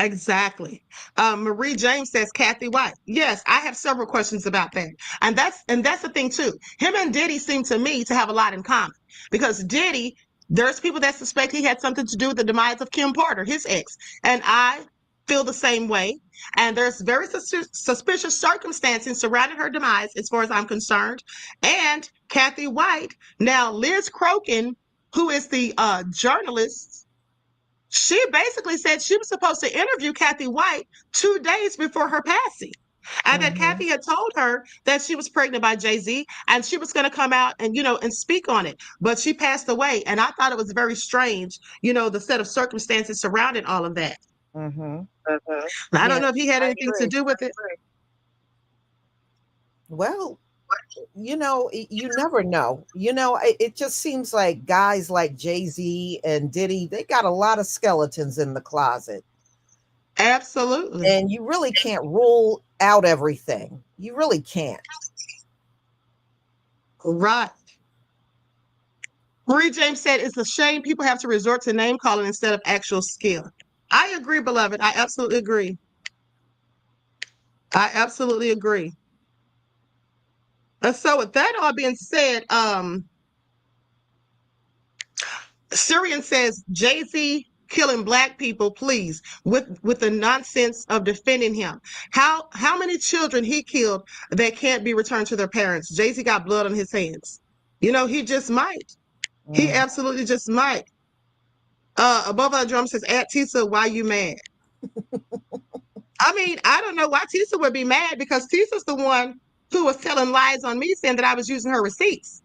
Exactly. Marie James says Kathy White. Yes, I have several questions about that. And that's the thing too. Him and Diddy seem to me to have a lot in common, because Diddy, there's people that suspect he had something to do with the demise of Kim Porter, his ex. And I feel the same way. And there's very suspicious circumstances surrounding her demise, as far as I'm concerned. And Kathy White, now Liz Crokin, who is the journalist, she basically said she was supposed to interview Kathy White 2 days before her passing. And that Kathy had told her that she was pregnant by Jay-Z and she was going to come out and, and speak on it. But she passed away. And I thought it was very strange, the set of circumstances surrounding all of that. Mm-hmm. I don't know if he had anything to do with it. Well, you never know. It just seems like guys like Jay-Z and Diddy, they got a lot of skeletons in the closet. Absolutely. And you really can't rule out everything. You really can't. Right. Marie James said, it's a shame people have to resort to name calling instead of actual skill. I agree, beloved. I absolutely agree. And so with that all being said, Syrian says, Jay-Z killing Black people, please, with the nonsense of defending him. How many children he killed that can't be returned to their parents? Jay-Z got blood on his hands. He just might. He absolutely just might. Above our drum says, at Tisa, why you mad? I mean, I don't know why Tisa would be mad, because Tisa's the one who was telling lies on me, saying that I was using her receipts.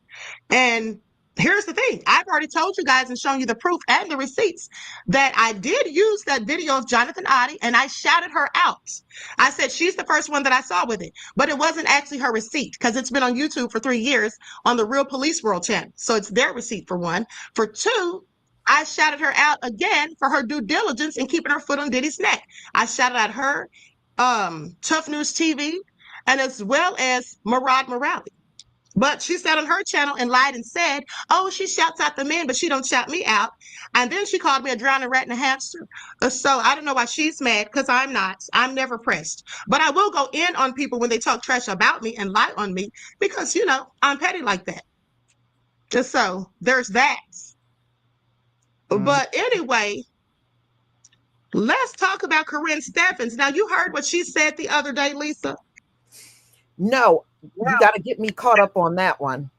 And here's the thing. I've already told you guys and shown you the proof and the receipts that I did use that video of Jonathan Oddie, and I shouted her out. I said, she's the first one that I saw with it, but it wasn't actually her receipt, because it's been on YouTube for 3 years on the Real Police World channel. So it's their receipt, for one. For two, I shouted her out again for her due diligence in keeping her foot on Diddy's neck. I shouted at her, Tough News TV, and as well as Murad Morali. But she sat on her channel and lied and said, "Oh, she shouts out the men, but she don't shout me out." And then she called me a drowning rat and a hamster. So I don't know why she's mad, because I'm not. I'm never pressed. But I will go in on people when they talk trash about me and lie on me, because, I'm petty like that. Just so there's that. But anyway, let's talk about Corinne Steffens. Now, you heard what she said the other day, Lisa? No, you got to get me caught up on that one.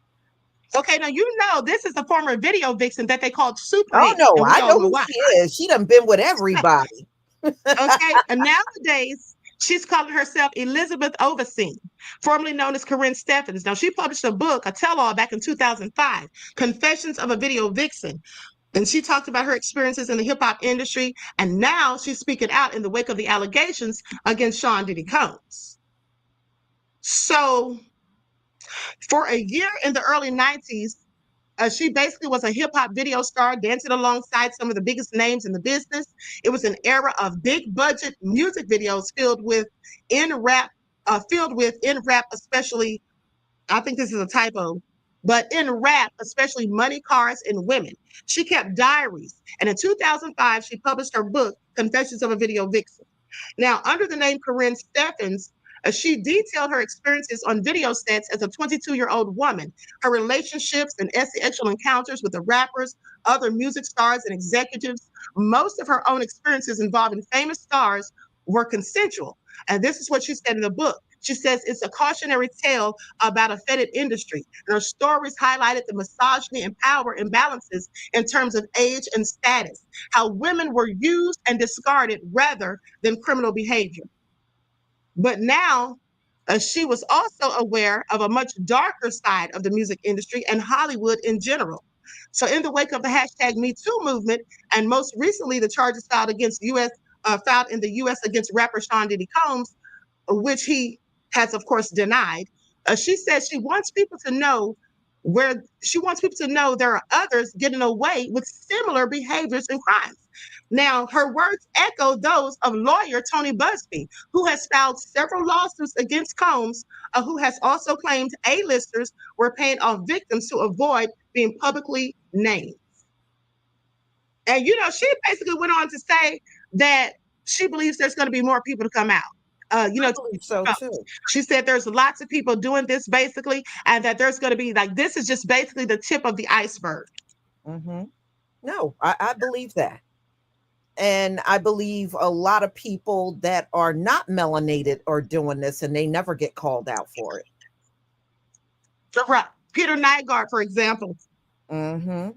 Okay, now this is the former video vixen that they called Oh, Superhead. no, And we I all know know who why. she is. She done been with everybody. Okay, and nowadays, she's calling herself Elizabeth Overseen, formerly known as Corinne Steffens. Now, she published a book, a tell-all, back in 2005, Confessions of a Video Vixen. And she talked about her experiences in the hip-hop industry, and now she's speaking out in the wake of the allegations against Sean Diddy Combs. So, for a year in the early 90s, she basically was a hip hop video star, dancing alongside some of the biggest names in the business. It was an era of big budget music videos filled with in rap, especially. I think this is a typo, but in rap, especially money, cars, and women. She kept diaries, and in 2005, she published her book, Confessions of a Video Vixen. Now, under the name Corinne Steffens, she detailed her experiences on video sets as a 22-year-old woman, her relationships and sexual encounters with the rappers, other music stars, and executives. Most of her own experiences involving famous stars were consensual. And this is what she said in the book. She says it's a cautionary tale about a fetid industry. And her stories highlighted the misogyny and power imbalances in terms of age and status, how women were used and discarded rather than criminal behavior. But now, she was also aware of a much darker side of the music industry and Hollywood in general. So, in the wake of the hashtag Me Too movement, and most recently the charges filed in the U.S. against rapper Sean Diddy Combs, which he has, of course, denied. She says she wants people to know there are others getting away with similar behaviors and crimes. Now, her words echo those of lawyer Tony Busby, who has filed several lawsuits against Combs, who has also claimed A-listers were paying off victims to avoid being publicly named. And, she basically went on to say that she believes there's going to be more people to come out. I believe so too. She said there's lots of people doing this basically, and that there's going to be this is just basically the tip of the iceberg. Mm-hmm. No, I believe that. And I believe a lot of people that are not melanated are doing this, and they never get called out for it. Right. Peter Nygaard, for example. Mm-hmm.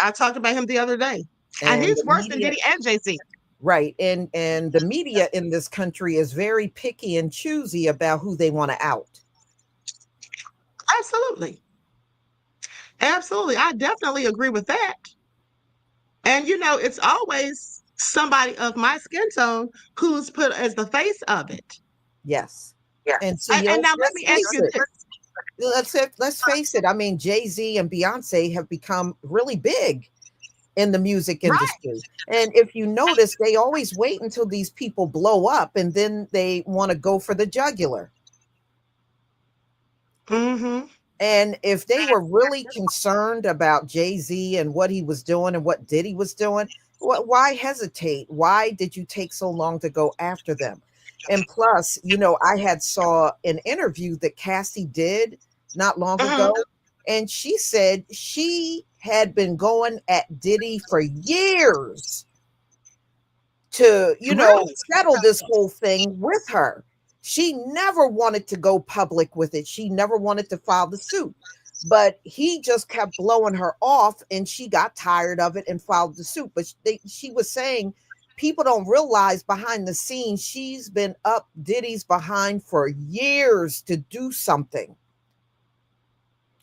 I talked about him the other day. And he's worse than Diddy and Jay-Z. Right. And the media in this country is very picky and choosy about who they want to out. Absolutely. Absolutely. I definitely agree with that. And, it's always somebody of my skin tone who's put as the face of it. Yes. Yeah. And so and now let me ask you this. Let's face it. I mean, Jay-Z and Beyonce have become really big in the music industry. Right. And if you notice, they always wait until these people blow up and then they want to go for the jugular. Mm-hmm. And if they were really concerned about Jay-Z and what he was doing and what Diddy was doing, why hesitate? Why did you take so long to go after them? And plus, I had saw an interview that Cassie did not long ago, and she said she had been going at Diddy for years to, settle this whole thing with her. She never wanted to go public with it. She never wanted to file the suit, but he just kept blowing her off, and she got tired of it and filed the suit. But she was saying people don't realize behind the scenes, she's been up Diddy's behind for years to do something,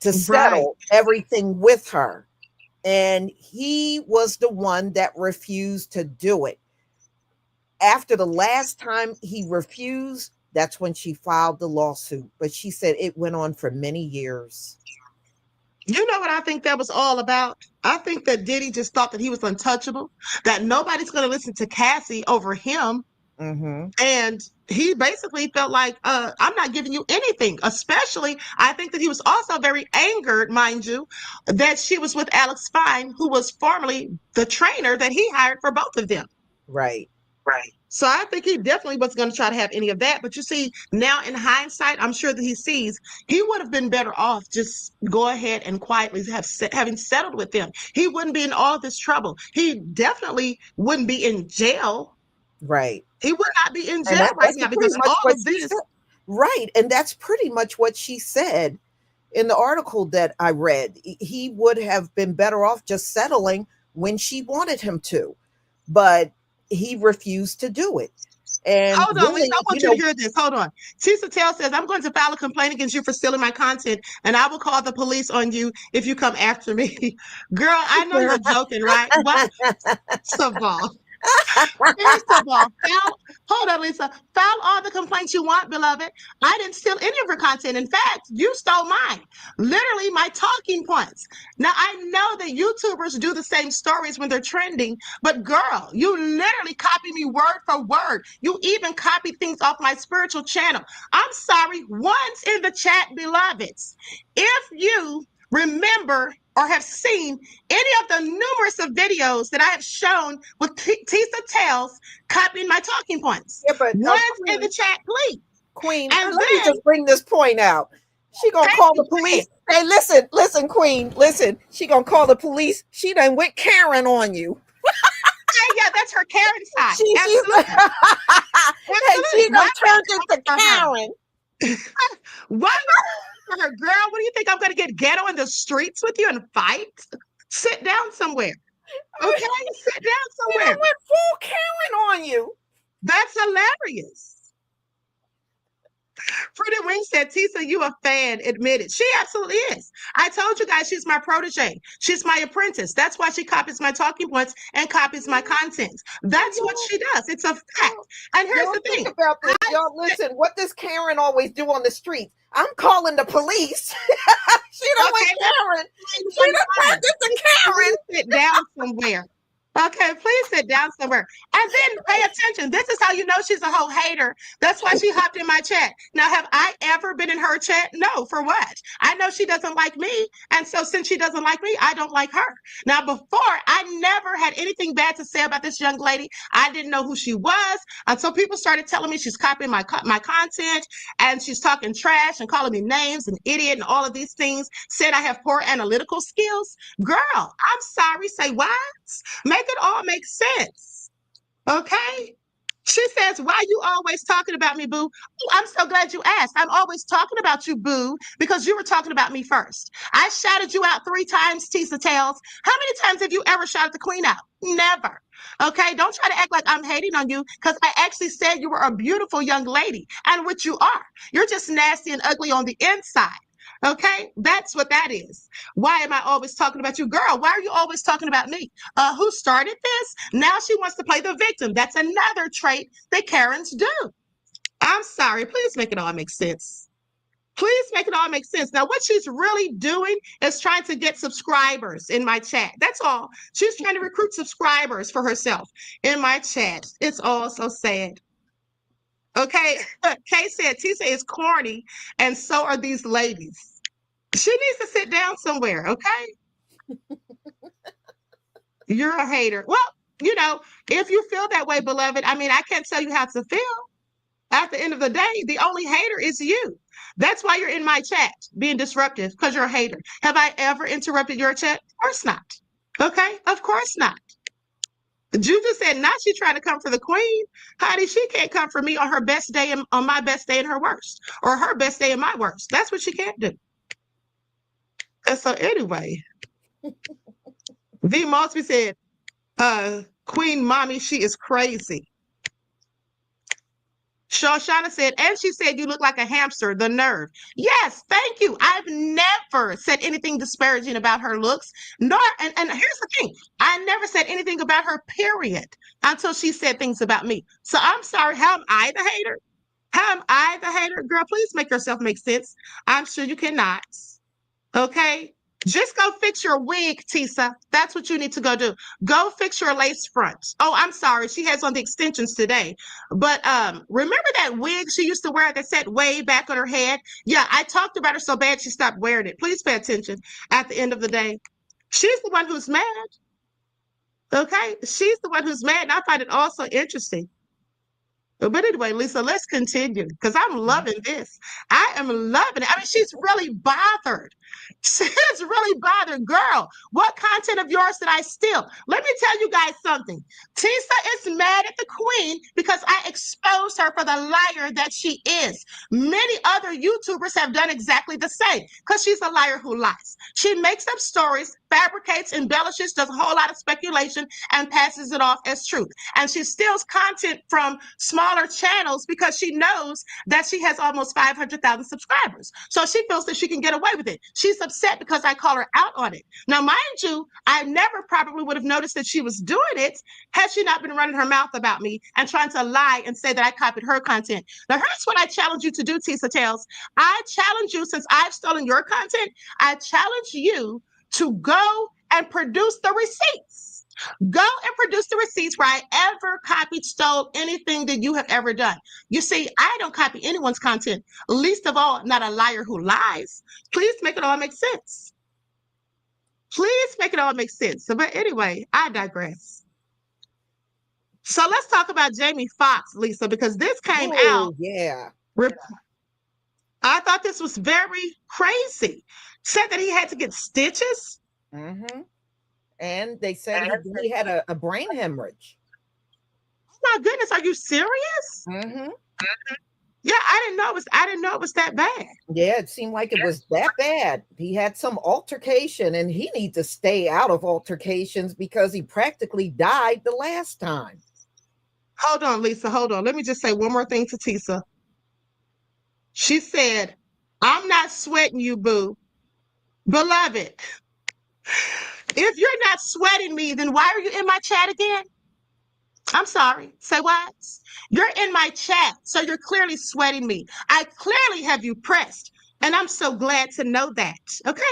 to settle everything with her. And he was the one that refused to do it. After the last time he refused, that's when she filed the lawsuit. But she said it went on for many years. You know what I think that was all about? I think that Diddy just thought that he was untouchable, that nobody's going to listen to Cassie over him. And he basically felt like, I'm not giving you anything. Especially, I think that he was also very angered, mind you, that she was with Alex Fine, who was formerly the trainer that he hired for both of them. Right. Right. So I think he definitely wasn't going to try to have any of that. But you see, now in hindsight, I'm sure that he sees he would have been better off just go ahead and quietly having settled with them. He wouldn't be in all this trouble. He definitely wouldn't be in jail. Right. He would not be in And jail right that's now pretty because much all what of she this. said. Right. And that's pretty much what she said in the article that I read. He would have been better off just settling when she wanted him to, but he refused to do it. And Hold on, Lisa. I really, want you to hear this. Hold on. Tisa Tell says, I'm going to file a complaint against you for stealing my content, and I will call the police on you if you come after me. Girl, I know you're joking, right? What? First of all, hold on, Lisa. File all the complaints you want, beloved. I didn't steal any of her content. In fact, you stole mine. Literally, my talking points. Now, I know that YouTubers do the same stories when they're trending, but girl, you literally copy me word for word. You even copy things off my spiritual channel. I'm sorry, once in the chat, beloveds. If you remember or have seen any of the numerous of videos that I have shown with Tisa Tells copying my talking points. Yeah, but Once in Queen, the chat, please. Queen, And let me then, just bring this point out. She gonna thank call you, the police. Hey, listen, Queen, listen. She gonna call the police. She done went Karen on you. yeah, that's her Karen side. She's Absolutely. hey, she Absolutely. done Why turned would into I come for her? Karen. Why would I come for her? Girl, what do you think? I'm going to get ghetto in the streets with you and fight? Sit down somewhere. Okay? Sit down She done somewhere. went full Karen on you. That's hilarious. Pretty Wing said, Tisa, you a fan. Admit it. She absolutely is. I told you guys she's my protege. She's my apprentice. That's why she copies my talking points and copies my content. That's what she does. It's a fact. And here's Y'all the think thing. about this. Y'all listen. What does Karen always do on the streets? I'm calling the police. She done went Karen. She done turned into Karen. Please sit down somewhere. Okay, please sit down somewhere. And then pay attention. This is how you know she's a whole hater. That's why she hopped in my chat. Now, have I ever been in her chat? No, for what? I know she doesn't like me. And so since she doesn't like me, I don't like her. Now, before, I never had anything bad to say about this young lady. I didn't know who she was until people started telling me she's copying my content and she's talking trash and calling me names and idiot and all of these things. Said I have poor analytical skills. Girl, I'm sorry. Say what? Make it all make sense. Okay? She says, why you always talking about me, boo? Oh, I'm so glad you asked. I'm always talking about you, boo, because you were talking about me first. I shouted you out 3 times, Tisa Tails. How many times have you ever shouted the queen out? Never. Okay, don't try to act like I'm hating on you because I actually said you were a beautiful young lady, and which you are. You're just nasty and ugly on the inside. Okay, that's what that is. Why am I always talking about you? Girl, why are you always talking about me? Who started this? Now she wants to play the victim. That's another trait that Karens do. I'm sorry. Please make it all make sense. Please make it all make sense. Now, what she's really doing is trying to get subscribers in my chat. That's all. She's trying to recruit subscribers for herself in my chat. It's all so sad. Okay. Kay said, Tisa is corny, and so are these ladies. She needs to sit down somewhere, okay? You're a hater. Well, if you feel that way, beloved, I mean, I can't tell you how to feel. At the end of the day, the only hater is you. That's why you're in my chat being disruptive, because you're a hater. Have I ever interrupted your chat? Of course not. Okay? Of course not. Juju said, not she trying to come for the queen. Honey, she can't come for me on her best day and on my best day and her worst, or her best day and my worst. That's what she can't do. And so anyway, V Mosby said, Queen Mommy, she is crazy. Shoshana said, and she said, you look like a hamster, the nerve. Yes, thank you. I've never said anything disparaging about her looks, nor, and here's the thing, I never said anything about her, period, until she said things about me. So I'm sorry, how am I the hater? How am I the hater? Girl, please make yourself make sense. I'm sure you cannot. Okay? Just go fix your wig, Tisa. That's what you need to go do. Go fix your lace front. Oh, I'm sorry. She has on the extensions today. But remember that wig she used to wear that sat way back on her head? Yeah, I talked about her so bad she stopped wearing it. Please pay attention at the end of the day. She's the one who's mad. Okay? She's the one who's mad. And I find it also interesting. But anyway, Lisa, let's continue because I'm loving this. I am loving it. I mean, she's really bothered. She's really bothered. Girl, what content of yours did I steal? Let me tell you guys something. Tisa is mad at the queen because I exposed her for the liar that she is. Many other YouTubers have done exactly the same because she's a liar who lies. She makes up stories, fabricates, embellishes, does a whole lot of speculation, and passes it off as truth. And she steals content from smaller channels because she knows that she has almost 500,000 subscribers. So she feels that she can get away with it. She's upset because I call her out on it. Now, mind you, I never probably would have noticed that she was doing it had she not been running her mouth about me and trying to lie and say that I copied her content. Now, here's what I challenge you to do, Tisa Tales. I challenge you, since I've stolen your content, I challenge you to go and produce the receipts. Go and produce the receipts where I ever copied, stole anything that you have ever done. You see, I don't copy anyone's content, least of all, not a liar who lies. Please make it all make sense. Please make it all make sense. So, but anyway, I digress. So let's talk about Jamie Foxx, Lisa, because this came out. Yeah. I thought this was very crazy. Said that he had to get stitches. Mm-hmm. And they said he had a brain hemorrhage. Oh my goodness, are you serious? Mm-hmm. Yeah, I didn't know it was that bad. Yeah, it seemed like it was that bad. He had some altercation, and he needs to stay out of altercations because he practically died the last time. Hold on, Lisa. Hold on. Let me just say one more thing to Tisa. She said, I'm not sweating you, boo. Beloved, if you're not sweating me, then why are you in my chat again? I'm sorry. Say what? You're in my chat, so you're clearly sweating me. I clearly have you pressed, and I'm so glad to know that. Okay?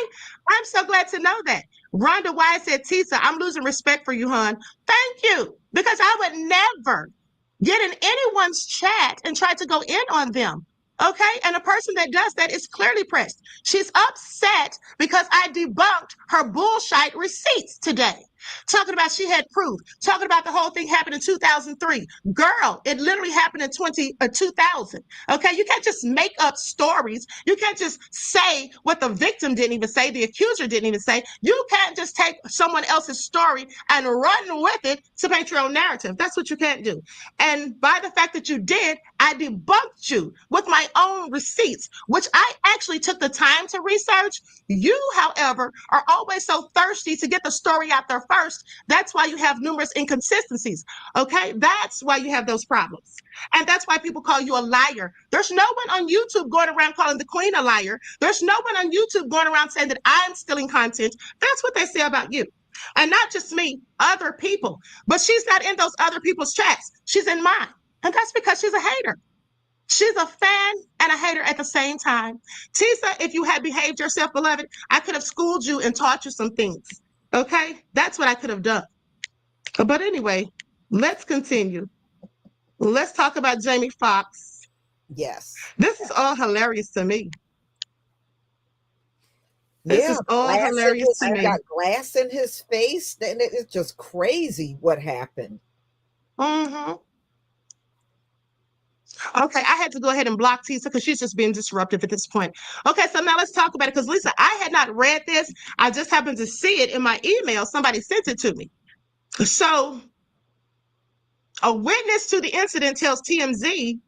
I'm so glad to know that. Rhonda Wise said, Tisa, I'm losing respect for you, hon. Thank you, because I would never get in anyone's chat and try to go in on them. Okay? And a person that does that is clearly pressed. She's upset because I debunked her bullshit receipts today. Talking about she had proof. Talking about the whole thing happened in 2003. Girl, it literally happened in 2000. Okay? You can't just make up stories. You can't just say what the victim didn't even say, the accuser didn't even say. You can't just take someone else's story and run with it to paint your own narrative. That's what you can't do. And by the fact that you did, I debunked you with my own receipts, which I actually took the time to research. You, however, are always so thirsty to get the story out there first. That's why you have numerous inconsistencies. Okay? That's why you have those problems. And that's why people call you a liar. There's no one on YouTube going around calling the queen a liar. There's no one on YouTube going around saying that I'm stealing content. That's what they say about you. And not just me, other people. But she's not in those other people's chats. She's in mine. And that's because she's a hater. She's a fan and a hater at the same time. Tisa, if you had behaved yourself, beloved, I could have schooled you and taught you some things. Okay? That's what I could have done. But anyway, let's continue. Let's talk about Jamie Foxx. Yes. This is all hilarious to me. This is all hilarious to me. He got glass in his face. Then it's just crazy what happened. Mm-hmm. Okay, I had to go ahead and block Tisa because she's just being disruptive at this point. Okay, so now let's talk about it because Lisa, I had not read this. I just happened to see it in my email. Somebody sent it to me. So a witness to the incident tells TMZ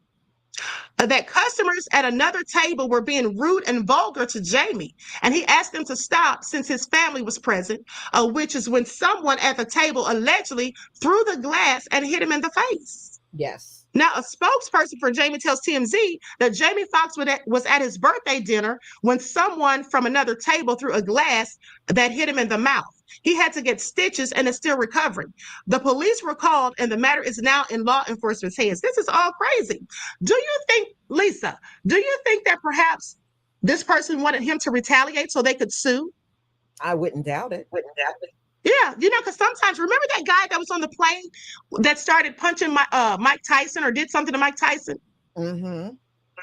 that customers at another table were being rude and vulgar to Jamie, and he asked them to stop since his family was present, which is when someone at the table allegedly threw the glass and hit him in the face. Yes. Now, a spokesperson for Jamie tells TMZ that Jamie Foxx was at his birthday dinner when someone from another table threw a glass that hit him in the mouth. He had to get stitches and is still recovering. The police were called and the matter is now in law enforcement's hands. This is all crazy. Do you think, Lisa, do you think that perhaps this person wanted him to retaliate so they could sue? I wouldn't doubt it. Yeah, because sometimes remember that guy that was on the plane that started punching Mike Tyson or did something to Mike Tyson? Mm-hmm.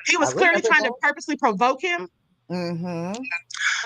He I was clearly remember trying to that. purposely provoke him. Mm-hmm.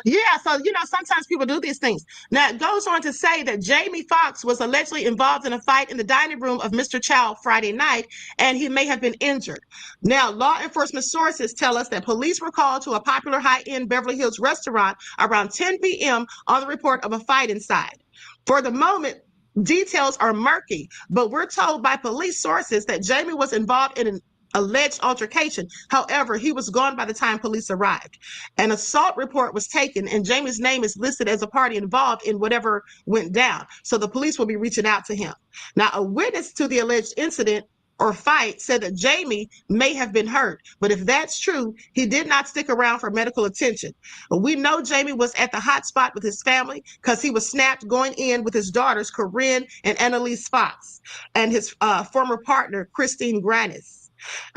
Yeah, so sometimes people do these things. Now it goes on to say that Jamie Foxx was allegedly involved in a fight in the dining room of Mr. Chow Friday night, and he may have been injured. Now, law enforcement sources tell us that police were called to a popular high-end Beverly Hills restaurant around 10 p.m. on the report of a fight inside. For the moment, details are murky, but we're told by police sources that Jamie was involved in an alleged altercation. However, he was gone by the time police arrived. An assault report was taken, and Jamie's name is listed as a party involved in whatever went down. So the police will be reaching out to him. Now, a witness to the alleged incident or fight said that Jamie may have been hurt, but if that's true, he did not stick around for medical attention. But we know Jamie was at the hot spot with his family because he was snapped going in with his daughters, Corinne and Annalise Fox, and his former partner, Christine Granis.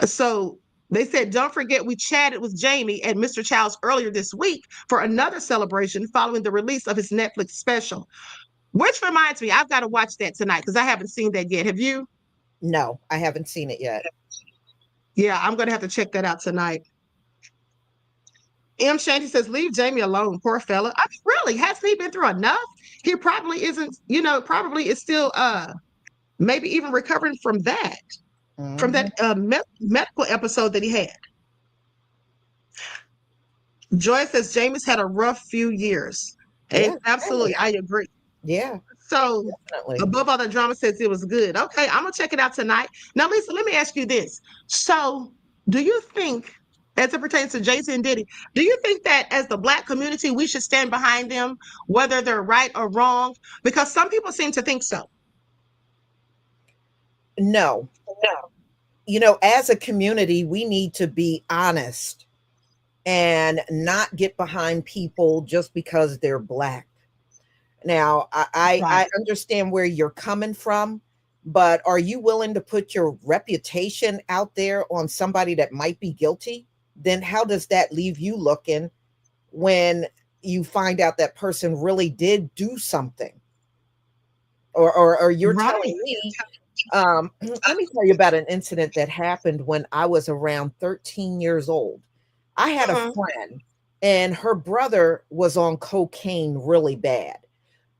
So they said, don't forget, we chatted with Jamie at Mr. Chow's earlier this week for another celebration following the release of his Netflix special, which reminds me, I've got to watch that tonight because I haven't seen that yet. Have you? No, I haven't seen it yet. Yeah, I'm going to have to check that out tonight. M. Shanty says, leave Jamie alone, poor fella. I mean, really, hasn't he been through enough? He probably isn't, probably is still maybe even recovering from that, from Mm-hmm. that medical episode that he had. Joy says James had a rough few years. Yeah, Absolutely, I agree. yeah, So definitely. above all the drama says it was good. Okay, I'm gonna check it out tonight. Now, Lisa, let me ask you this. So do you think, as it pertains to Jay-Z and Diddy, do you think that as the Black community, we should stand behind them, whether they're right or wrong? Because some people seem to think so. No. As a community, we need to be honest and not get behind people just because they're Black. Now, I Right. understand where you're coming from, but are you willing to put your reputation out there on somebody that might be guilty? Then how does that leave you looking when you find out that person really did do something? Or you're Right. telling me, let me tell you about an incident that happened when I was around 13 years old. I had a Mhm. friend, and her brother was on cocaine really bad.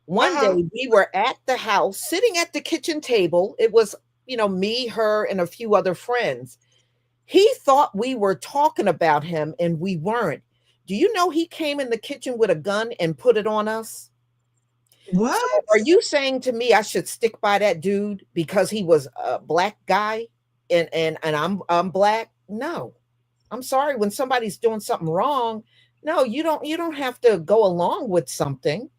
One Mhm. day we were at the house sitting at the kitchen table. It was, me, her, and a few other friends. He thought we were talking about him and we weren't. Do you know he came in the kitchen with a gun and put it on us? So What? are you saying to me I should stick by that dude because he was a Black guy and I'm Black? No. I'm sorry, when somebody's doing something wrong, no, you don't have to go along with something.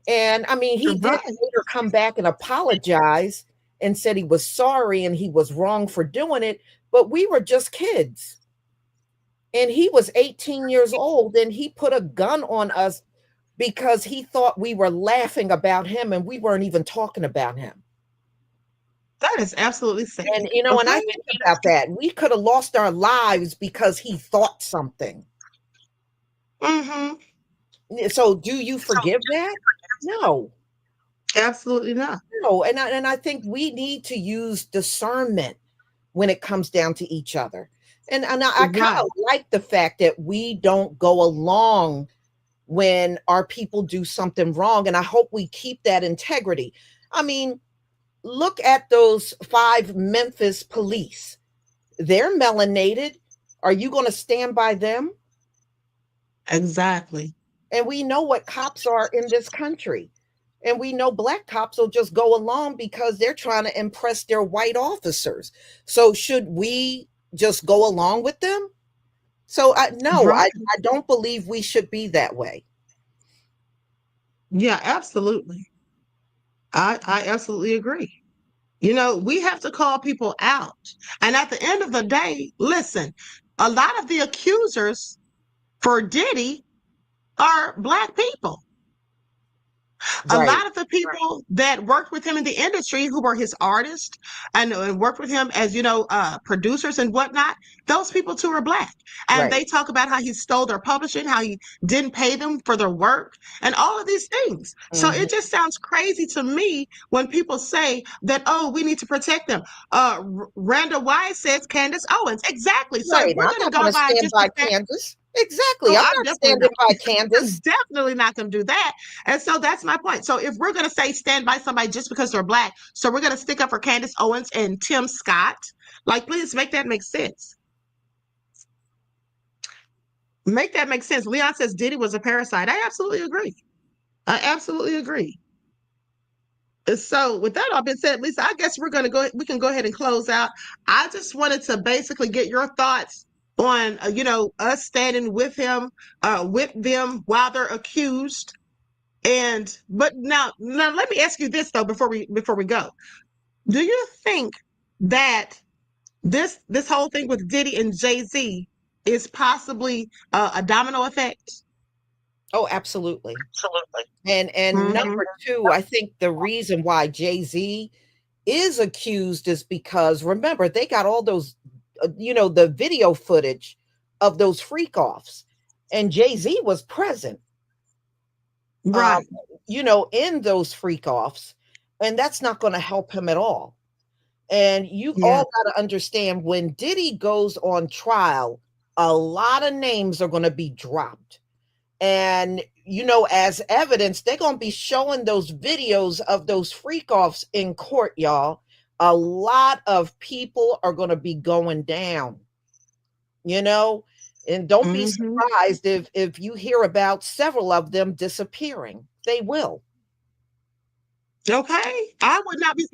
And I mean, he did Right. later come back and apologize and said he was sorry and he was wrong for doing it, but we were just kids. And he was 18 years old and he put a gun on us because he thought we were laughing about him and we weren't even talking about him. That is absolutely sick. And when I Okay. think about that, we could have lost our lives because he thought something. Mm-hmm. So do you forgive that? No. Absolutely not. No, and I think we need to use discernment when it comes down to each other. And I kind Right. of like the fact that we don't go along when our people do something wrong, and I hope we keep that integrity. I mean, look at those 5 Memphis police. They're melanated. Are you going to stand by them? Exactly. And we know what cops are in this country. And we know Black cops will just go along because they're trying to impress their white officers. So should we just go along with them? So no, Right. I don't believe we should be that way. Yeah, absolutely. I absolutely agree. We have to call people out. And at the end of the day, listen, a lot of the accusers for Diddy are Black people. A Right. lot of the people that worked with him in the industry who were his artists and worked with him as, producers and whatnot, those people too are Black. And Right. they talk about how he stole their publishing, how he didn't pay them for their work, and all of these things. So Mhm. it just sounds crazy to me when people say that, oh, we need to protect them. Randa Wise says Candace Owens. Exactly. So if Right. we're I'm going to not go going to by stand just the by fact, Candace. Exactly. oh, I'm I'm not definitely standing not. by I'm Candace. definitely not going to do that. And so that's my point. So if we're going to say stand by somebody just because they're Black, so we're going to stick up for Candace Owens and Tim Scott, like, please make that make sense. Make that make sense. Leon says Diddy was a parasite. I absolutely agree. I absolutely agree. So with that all being said, Lisa, I guess we can go ahead and close out. I just wanted to basically get your thoughts on, us standing with him, with them while they're accused. But now let me ask you this though before we go. Do you think that this whole thing with Diddy and Jay-Z is possibly a domino effect? Oh, absolutely. Absolutely. And Mhm. number two, I think the reason why Jay-Z is accused is because remember, they got all those, the video footage of those freak offs, and Jay-Z was present, um, Right. in those freak offs, and that's not going to help him at all. And you Yeah. all got to understand when Diddy goes on trial, a lot of names are going to be dropped. And, as evidence, they're going to be showing those videos of those freak offs in court, y'all. A lot of people are going to be going down, and don't be Mhm. surprised if you hear about several of them disappearing. They will. Okay. I would not be.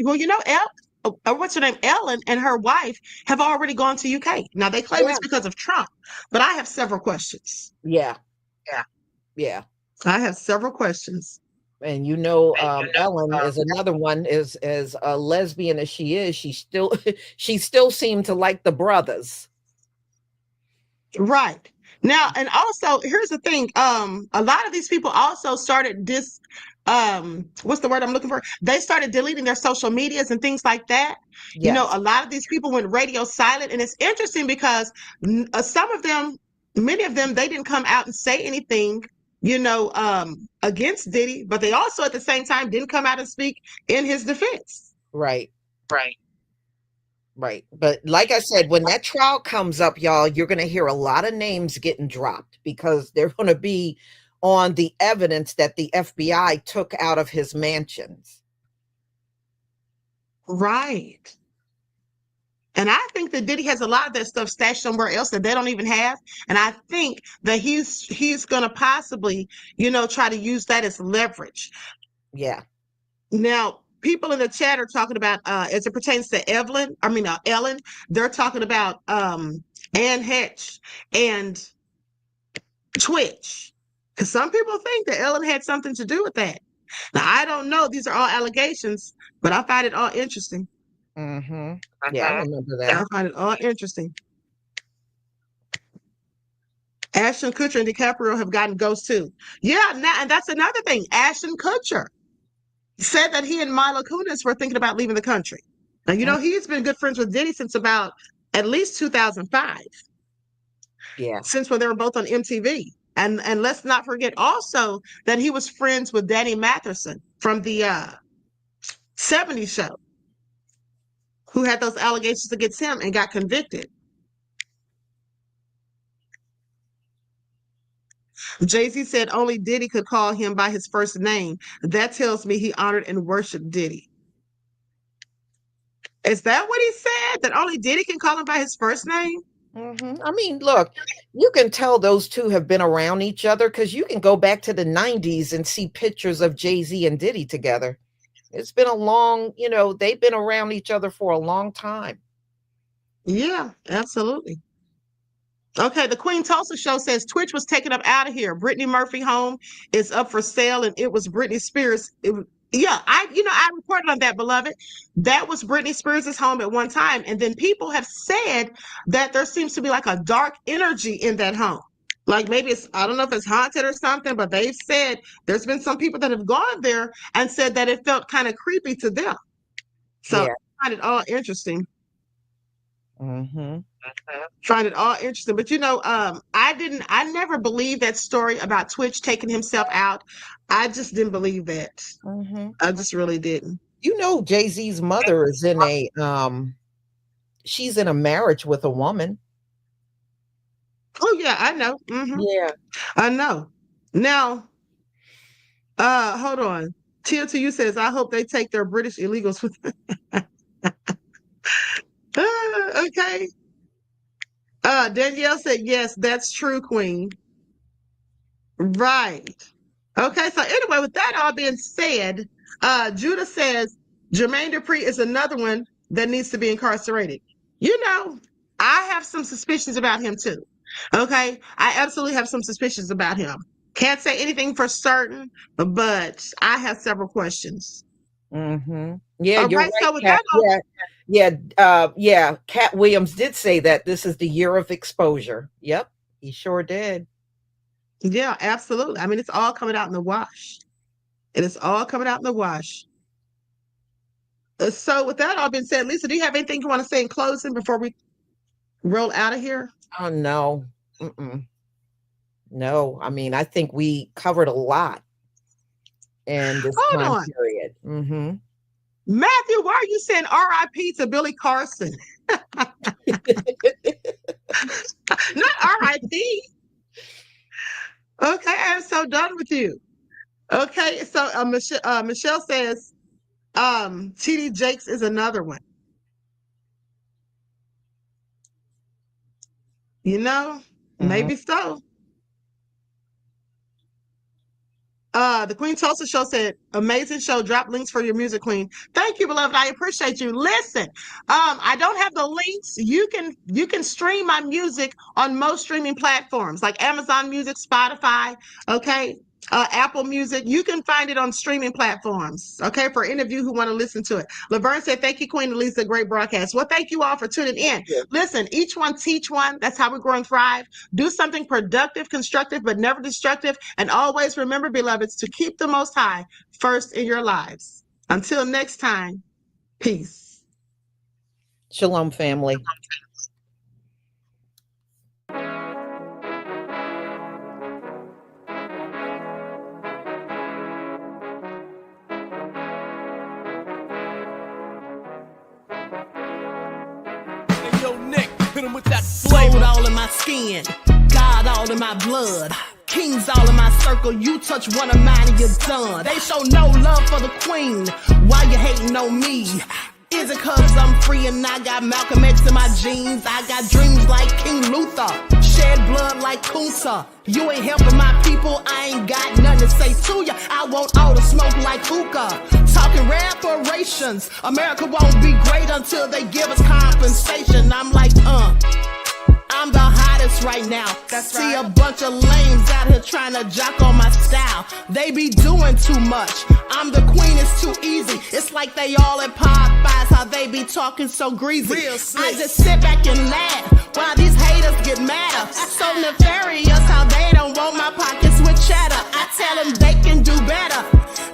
Well, what's her name? Ellen and her wife have already gone to UK. Now they claim Yeah. it's because of Trump, but I have several questions. Yeah. Yeah. Yeah. I have several questions. And And Ellen is another one. Is as a lesbian as she is, she still she still seemed to like the brothers. Right. Now, and also here's the thing. A lot of these people also started what's the word I'm looking for? They started deleting their social medias and things like that. Yes. A lot of these people went radio silent, and it's interesting because some of them, many of them, they didn't come out and say anything, against Diddy, but they also at the same time didn't come out and speak in his defense. Right. right. Right. But like I said, when that trial comes up, y'all, you're going to hear a lot of names getting dropped because they're going to be on the evidence that the FBI took out of his mansions. Right. And I think that Diddy has a lot of that stuff stashed somewhere else that they don't even have. And I think that he's going to possibly, try to use that as leverage. Yeah. Now, people in the chat are talking about, as it pertains to Ellen, they're talking about Ann Hetch and Twitch. Because some people think that Ellen had something to do with that. Now, I don't know. These are all allegations, but I find it all interesting. Mm-hmm. Yeah, I remember I that. find it all interesting. Ashton Kutcher and DiCaprio have gotten ghosts too. Yeah, now, and that's another thing. Ashton Kutcher said that he and Mila Kunis were thinking about leaving the country. Now, he's been good friends with Diddy since about at least 2005, Yeah. since when they were both on MTV. And let's not forget also that he was friends with Danny Matheson from the 70s show, who had those allegations against him and got convicted. Jay-Z said only Diddy could call him by his first name. That tells me he honored and worshiped Diddy. Is that what he said? That only Diddy can call him by his first name? Mm-hmm. I mean, look, you can tell those two have been around each other because you can go back to the 90s and see pictures of Jay-Z and Diddy together. It's been a long, they've been around each other for a long time. Yeah, absolutely. Okay, the Queen Tulsa show says Twitch was taken up out of here. Brittany Murphy home is up for sale, and it was Britney Spears. I reported on that, beloved. That was Britney Spears' home at one time, and then people have said that there seems to be like a dark energy in that home. Like maybe I don't know if it's haunted or something, but they've said there's been some people that have gone there and said that it felt kind of creepy to them. So Yeah. I find it all interesting. Mm-hmm. Find it all interesting. But I never believed that story about Twitch taking himself out. I just didn't believe that. Mm-hmm. I just really didn't. Jay-Z's mother is in she's in a marriage with a woman. Oh yeah, I know. Mm-hmm. Yeah. I know. Now, hold on. TLTU says, I hope they take their British illegals with them. Okay. Danielle said, yes, that's true, Queen. Right. Okay, so anyway, with that all being said, Judah says Jermaine Dupri is another one that needs to be incarcerated. I have some suspicions about him too. Okay, I absolutely have some suspicions about him. Can't say anything for certain, but I have several questions. Mm-hmm. Yeah, all you're right. right, So with Kat. that, Yeah. Cat Williams did say that this is the year of exposure. Yep, he sure did. yeah, absolutely. I mean, it's all coming out in the wash. It is all coming out in the wash. So with that all being said, Lisa, do you have anything you want to say in closing before we roll out of here? Oh no. Mm-mm. No, I mean, I think we covered a lot in this time period. Mm-hmm. Matthew, why are you saying R.I.P. to Billy Carson? Not R.I.P. Okay, I'm so done with you. Okay, so Michelle says T.D. Jakes is another one. Maybe so. The Queen Tulsa Show said, amazing show. Drop links for your music, Queen. Thank you, beloved. I appreciate you. Listen, I don't have the links. You can stream my music on most streaming platforms like Amazon Music, Spotify, okay, Apple Music. You can find it on streaming platforms, okay, for any of you who want to listen to it. Laverne said, thank you, Queen Elisa. Great broadcast. Well, thank you all for tuning in. Listen, each one teach one. That's how we grow and thrive. Do something productive, constructive, but never destructive. And always remember, beloveds, to keep the Most High first in your lives. Until next time, peace. Shalom, family. Gold all in my skin, God all in my blood, kings all in my circle. You touch one of mine and you're done. They show no love for the queen. Why you hating on me? Is it cause I'm free and I got Malcolm X in my jeans? I got dreams like King Luther, shed blood like Kunta. You ain't helping my people, I ain't got nothing to say to ya. I want all the smoke like hookah. Talking reparations, America won't be great until they give us compensation. I'm like, I'm the hottest right now. See a bunch of lames out here trying to jock on my style. They be doing too much. I'm the queen, it's too easy. It's like they all at Popeyes, how they be talking so greasy. I just sit back and laugh while these haters get madder. So nefarious how they don't want my pockets with cheddar. I tell them they can do better.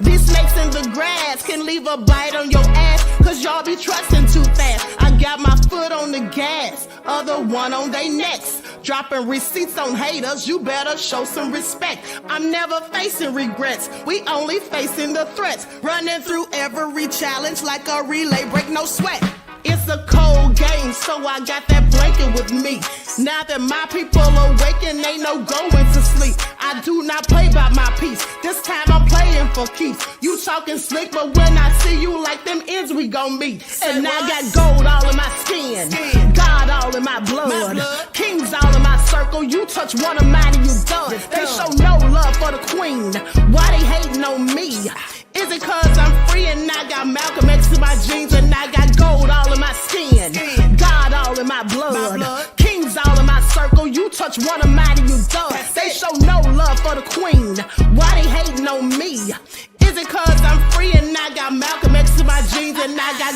These snakes in the grass can leave a bite on your ass, cause y'all be trusting too fast. I got my foot on the gas, other one on they necks. Dropping receipts on haters, you better show some respect. I'm never facing regrets, we only facing the threats. Running through every challenge like a relay, break no sweat. It's a cold game, so I got that blanket with me. Now that my people awaken, ain't no going to sleep. I do not play by my piece, this time I'm playing for keeps. You talking slick, but when I see you like them ends, we gon' meet. And I got gold all in my skin, God all in my blood, kings all in my circle. You touch one of mine and you done. They show no love for the queen. Why they hating on me? Is it cause I'm free and I got Malcolm X in my jeans and I got gold all in my skin, God all in my blood, kings all in my circle. You touch one of mine and you done. They show no love for the queen. Why they hating on me? Is it cause I'm free and I got Malcolm X in my jeans and I got